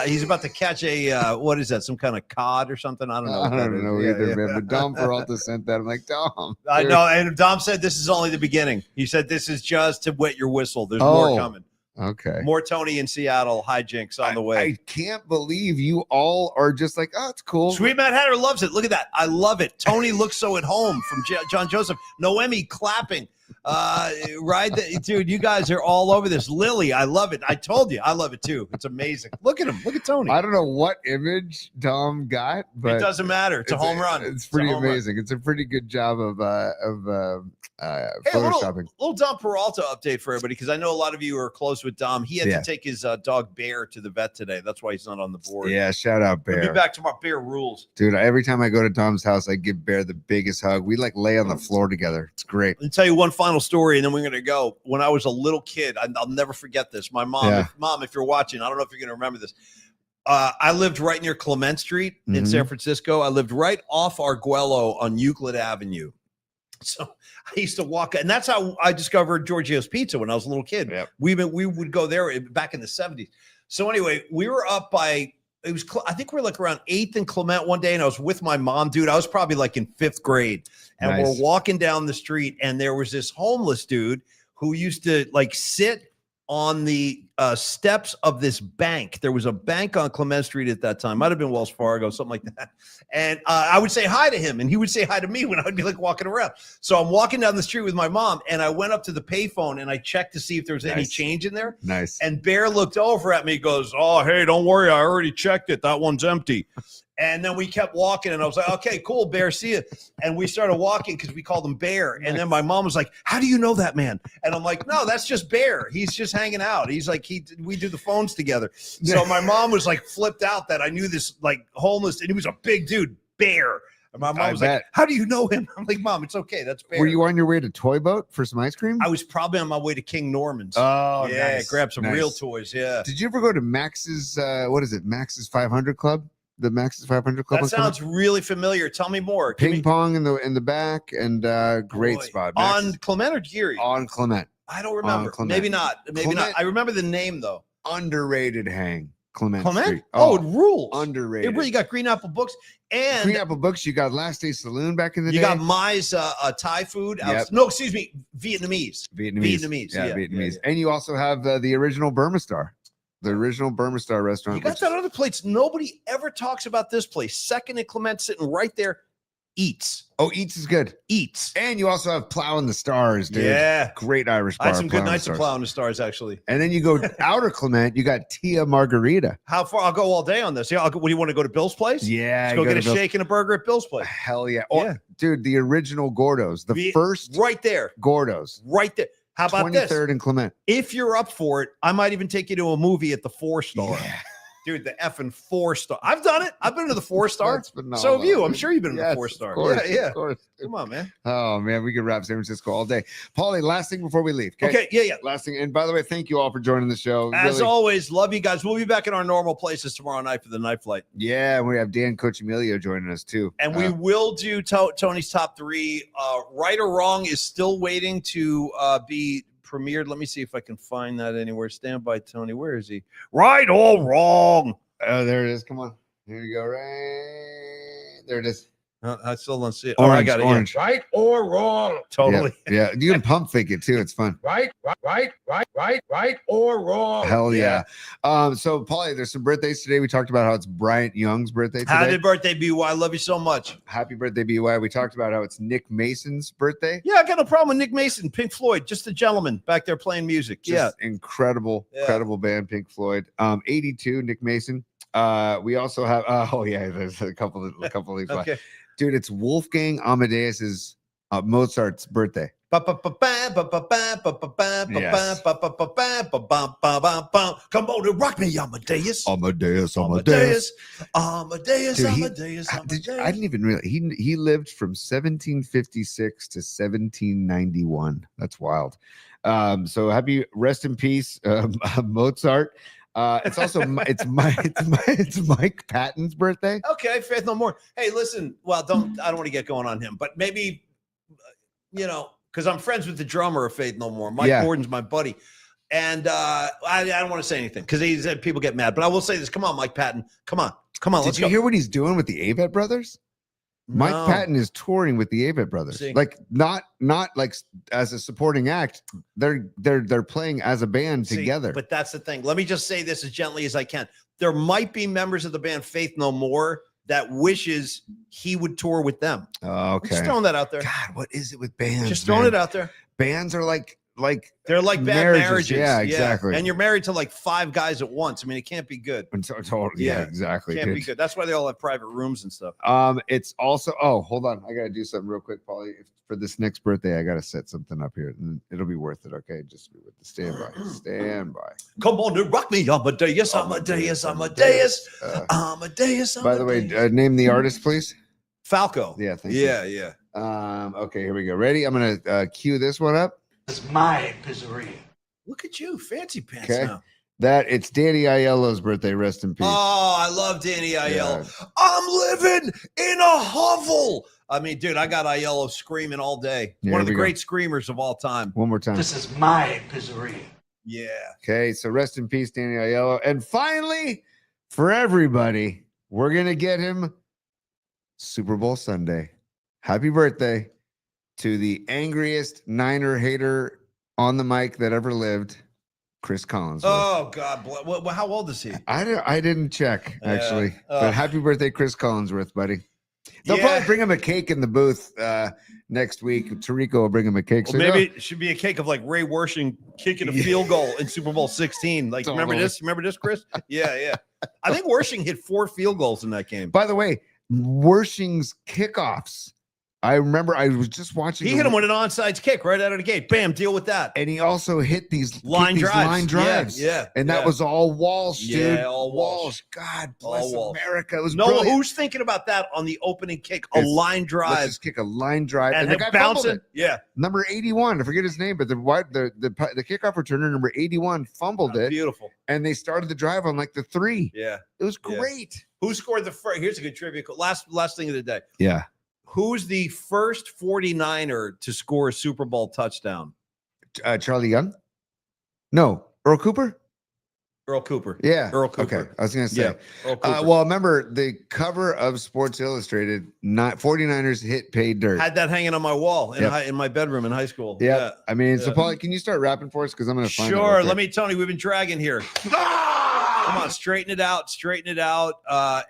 He's about to catch a what is that? Some kind of cod or something? I don't know. I don't know either, man. But Dom Peralta sent that. I'm like, Dom. I know. And Dom said this is only the beginning. He said this is just to wet your whistle. There's more coming. Okay. More Tony in Seattle hijinks on the way. I can't believe you all are just like, oh, it's cool. Sweet Mad Hatter loves it. Look at that. I love it. Tony looks so at home from John Joseph. Noemi clapping. Right, dude, you guys are all over this. Lily, I love it. I told you, I love it too. It's amazing. Look at him. Look at Tony. I don't know what image Dom got, but it doesn't matter. It's a home run. It's pretty amazing. It's a pretty good job of photoshopping. Little Dom Peralta update for everybody, because I know a lot of you are close with Dom. He had to take his dog Bear to the vet today. That's why he's not on the board. Yeah, shout out Bear. We'll be back tomorrow. Bear rules, dude. Every time I go to Dom's house, I give Bear the biggest hug. We like lay on the floor together. It's great. I'll tell you one final story, and then we're gonna go. When I was a little kid, I'll never forget this. My mom, if you're watching, I don't know if you're gonna remember this. I lived right near Clement Street in San Francisco. I lived right off Arguello on Euclid Avenue. So I used to walk, and that's how I discovered Giorgio's Pizza when I was a little kid. Yep. We would go there back in the 70s. So anyway, we were up by, I think we were like around 8th and Clement one day, and I was with my mom, dude. I was probably like in 5th grade, and we're walking down the street, and there was this homeless dude who used to like sit on the steps of this bank. There was a bank on Clement Street at that time. Might have been Wells Fargo, something like that. And I would say hi to him, and he would say hi to me when I would be like walking around. So I'm walking down the street with my mom, and I went up to the payphone, and I checked to see if there was any change in there. Nice. And Bear looked over at me, goes, "Oh, hey, don't worry. I already checked it. That one's empty." And then we kept walking, and I was like, "Okay, cool, Bear, see you." And we started walking because we called him Bear. And then my mom was like, "How do you know that man?" And I'm like, "No, that's just Bear. He's just hanging out. He's like, we do the phones together." So my mom was like flipped out that I knew this like homeless, and he was a big dude, Bear. And my mom was like, "How do you know him?" I'm like, "Mom, it's okay. That's Bear." Were you on your way to Toy Boat for some ice cream? I was probably on my way to King Norman's. Oh, yeah, nice. grab some real toys. Yeah. Did you ever go to Max's? What is it? Max's 500 Club. The Max's 500 Club. That sounds really familiar. Tell me more. Ping pong in the back, and great spot. On Clement or Geary? On Clement. I don't remember. Maybe not. Maybe not. I remember the name though. Underrated hang. Clement. Street. Oh, it rules. Underrated. It really got Green Apple Books and Green Apple Books. You got Last Day Saloon back in the day. You got Mai's Thai food. Yep. No, excuse me, Vietnamese. Yeah, Vietnamese. And you also have the original Burma Star. The original Burma Star restaurant. You got that other place. Nobody ever talks about this place. Second in Clement, sitting right there. Eats. Oh, Eats is good. Eats. And you also have Plow in the Stars, dude. Yeah. Great Irish bar. I had some good nights of Plow in the Stars, actually. And then you go outer Clement, you got Tia Margarita. How far? I'll go all day on this. Yeah. What do you want to go to Bill's place? Yeah. Let's go get a shake and a burger at Bill's place. Hell yeah. Oh, dude, the original Gordo's. The first. Right there. Gordo's. Right there. How about 23rd this? and Clement. If you're up for it, I might even take you to a movie at the 4-star. Yeah. Dude, the effing 4-star. I've done it. I've been to the 4-star. That's phenomenal. So have you. I'm sure you've been to the 4-star. Of course, Yeah. Of course. Come on, man. Oh, man. We could wrap San Francisco all day. Paulie, last thing before we leave. Okay. Yeah. Last thing. And by the way, thank you all for joining the show. As always, love you guys. We'll be back in our normal places tomorrow night for the night flight. Yeah. And we have Dan Coach Emilio joining us too. And we will do Tony's top 3. Right or Wrong is still waiting to be premiered. Let me see if I can find that anywhere. Stand by, Tony. Where is he? Right or Wrong. Oh, there it is. Come on. Here you go. Right. There it is. I still don't see it. Orange, I got it. orange. Right or wrong? Totally. Yeah. You can pump fake it too. It's fun. Right or wrong? Hell yeah. So Paulie, there's some birthdays today. We talked about how it's Bryant Young's birthday today. Happy birthday, BY. I love you so much. Happy birthday, BY. We talked about how it's Nick Mason's birthday. Yeah, I got no problem with Nick Mason, Pink Floyd, just a gentleman back there playing music. Just incredible band, Pink Floyd. 82, Nick Mason. We also have there's a couple of these. Okay. Dude, it's Wolfgang Amadeus's Mozart's birthday. Come on and rock me, Amadeus. Amadeus. Dude, I didn't even realize he lived from 1756 to 1791. That's wild. So happy rest in peace, Mozart. It's also it's Mike Patton's birthday. Okay, Faith No More. Hey, listen. Well, I don't want to get going on him, but maybe because I'm friends with the drummer of Faith No More. Mike Gordon's my buddy. And I don't want to say anything because he said people get mad. But I will say this. Come on, Mike Patton. Come on. Did you hear what he's doing with the Avett Brothers? Mike Patton is touring with the Avett Brothers. Like not like as a supporting act. They're playing as a band together. But that's the thing. Let me just say this as gently as I can. There might be members of the band Faith No More that wishes he would tour with them. Oh, okay. Just throwing that out there. God, what is it with bands? Just throwing it out there. Bands are like they're like bad marriages. Yeah, exactly. And you're married to like 5 guys at once. I mean, it can't be good. Totally. Yeah, exactly. Can't be good. That's why they all have private rooms and stuff. It's also hold on. I gotta do something real quick, Paulie. For this next birthday, I gotta set something up here. And it'll be worth it. Okay, just be with the stand by. Come on, to rock me, Amadeus. By the way, name the artist, please. Falco. Yeah, thank you. Yeah. Okay, here we go. Ready? I'm gonna cue this one up. It's my pizzeria. Look at you, fancy pants now. It's Danny Aiello's birthday. Rest in peace. Oh, I love Danny Aiello. Yeah. I'm living in a hovel. I mean, dude, I got Aiello screaming all day. One of the great screamers of all time. One more time. This is my pizzeria. Yeah. Okay, so rest in peace, Danny Aiello. And finally, for everybody, we're gonna get him Super Bowl Sunday. Happy birthday to the angriest Niner hater on the mic that ever lived, Chris Collinsworth. Oh God, how old is he? I didn't check actually, but happy birthday, Chris Collinsworth, buddy. They'll probably bring him a cake in the booth next week. Tarico will bring him a cake. So maybe it should be a cake of like Ray Wershing kicking a field goal in Super Bowl 16. Like, remember this? Remember this, Chris? Yeah. I think Wershing hit 4 field goals in that game. By the way, Wershing's kickoffs. I remember I was just watching. He hit him with an onside kick right out of the gate. Bam, deal with that. And he also hit these line drives. Yeah. And that was all Walsh, dude. Yeah, all Walsh. God bless Walsh. America. It was Noah, who's thinking about that on the opening kick? A line drive. Let's just kick a line drive. And the guy bouncing. Yeah. Number 81. I forget his name, but the kickoff returner, number 81, fumbled it. Beautiful. And they started the drive on like the 3. Yeah. It was great. Yeah. Who scored the first? Here's a good trivia. Last thing of the day. Yeah. Who's the first 49er to score a Super Bowl touchdown? Charlie Young? No. Earl Cooper? Earl Cooper. Yeah. Earl Cooper. Okay. I was going to say. Yeah. Earl Cooper. Well, remember the cover of Sports Illustrated, 49ers hit pay dirt. Had that hanging on my wall in my bedroom in high school. Yeah. I mean, so Paulie, can you start rapping for us? Because I'm going to find it. Sure. Let me, Tony, we've been dragging here. Come on, straighten it out.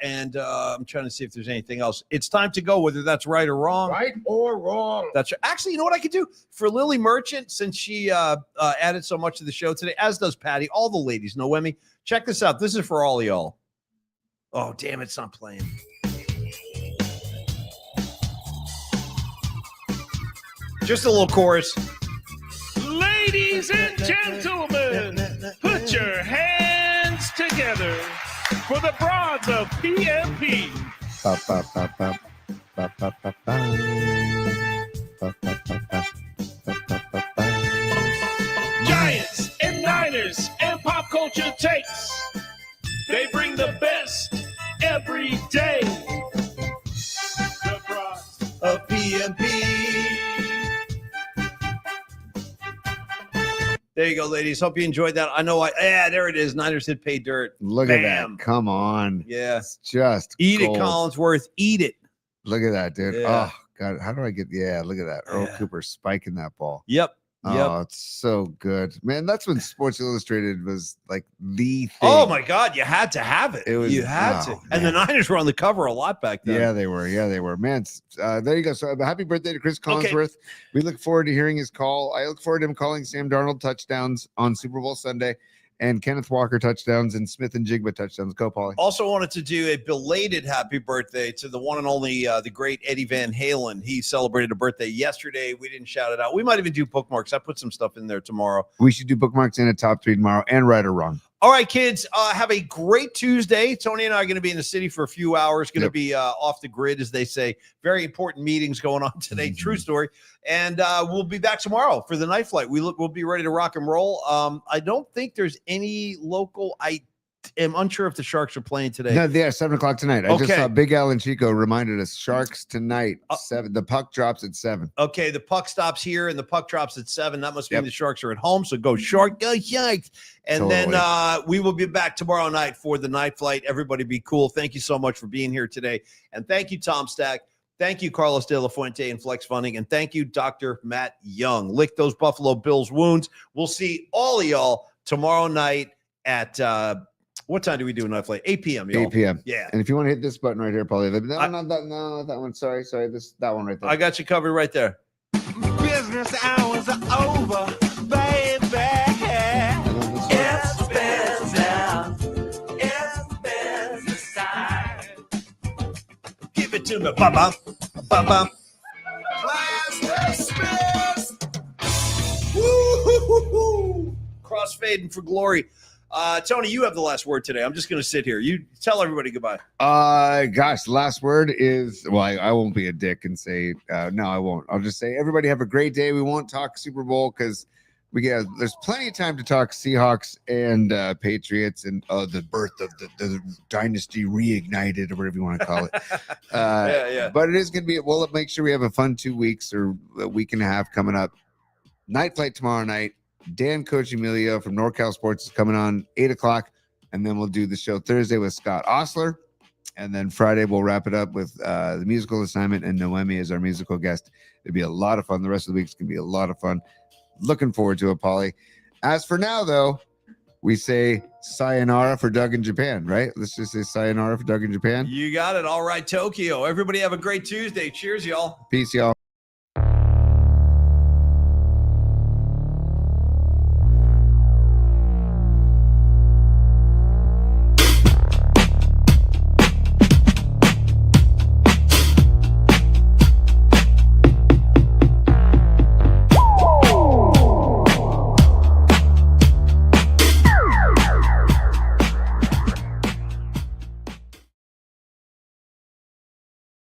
And I'm trying to see if there's anything else. It's time to go, whether that's right or wrong. Right or wrong. That's actually, you know what I could do for Lily Merchant, since she added so much to the show today, as does Patty, all the ladies, Noemi. Check this out. This is for all of y'all. Oh, damn, it's not playing. Just a little chorus. Ladies and gentlemen, put your hands together for the broads of PMP. Giants and Niners and pop culture takes. They bring the best every day. The broads of PMP. There you go, ladies. Hope you enjoyed that. I know there it is. Niners hit pay dirt. Look at that. Come on. Yeah. It's just eat gold. It, Collinsworth. Eat it. Look at that, dude. Yeah. Oh, God. How do I get look at that. Earl Cooper spiking that ball. Yep. Oh, it's so good. Man, that's when Sports Illustrated was like the thing. Oh my God, you had to have it. You had to. Man. And the Niners were on the cover a lot back then. Yeah, they were. Man, there you go. So happy birthday to Chris Collinsworth. Okay. We look forward to hearing his call. I look forward to him calling Sam Darnold touchdowns on Super Bowl Sunday, and Kenneth Walker touchdowns and Smith and Jigba touchdowns. Go, Paulie. Also wanted to do a belated happy birthday to the one and only, the great Eddie Van Halen. He celebrated a birthday yesterday. We didn't shout it out. We might even do bookmarks. I put some stuff in there tomorrow. We should do bookmarks in a top 3 tomorrow, and right or wrong. All right, kids, have a great Tuesday. Tony and I are going to be in the city for a few hours, going to be off the grid, as they say. Very important meetings going on today. Mm-hmm. True story. And we'll be back tomorrow for the night flight. We'll be ready to rock and roll. I don't think there's any local am unsure if the Sharks are playing today. No, yeah, 7 o'clock tonight. I just Okay. saw Big Al and Chico reminded us Sharks tonight. 7. The puck drops at 7. Okay, the puck stops here and the puck drops at 7. That must mean the Sharks are at home. So go Shark, go Sharks. And then we will be back tomorrow night for the night flight. Everybody be cool. Thank you so much for being here today. And thank you, Tom Stack. Thank you, Carlos De La Fuente and Flex Funding. And thank you, Dr. Matt Young. Lick those Buffalo Bills wounds. We'll see all of y'all tomorrow night at what time do we do a night flight? 8 p.m. Y'all. 8 p.m. Yeah. And if you want to hit this button right here, Paulie. No, that one. Sorry. That one right there. I got you covered right there. Business hours are over, baby. It's business. It's business time. Give it to me. Ba-bum. Ba-bum. Class dismissed. Woo-hoo-hoo-hoo. Crossfading for glory. Tony, you have the last word today. I'm just going to sit here. You tell everybody goodbye. Gosh, last word is, well, I won't be a dick and say, no, I won't. I'll just say, everybody have a great day. We won't talk Super Bowl because there's plenty of time to talk Seahawks and Patriots and the birth of the dynasty reignited or whatever you want to call it. Yeah. But it is going to be, we'll make sure we have a fun 2 weeks or a week and a half coming up. Night flight tomorrow night. Dan Coach Emilio from NorCal Sports is coming on 8 o'clock, and then we'll do the show Thursday with Scott Osler, and then Friday we'll wrap it up with the musical assignment and Noemi as our musical guest. It'd be a lot of fun. The rest of the week's gonna be a lot of fun. Looking forward to it, Paulie. As for now, though, we say sayonara for Doug in Japan, right? Let's just say sayonara for Doug in Japan. You got it. All right, Tokyo. Everybody have a great Tuesday. Cheers, y'all. Peace, y'all.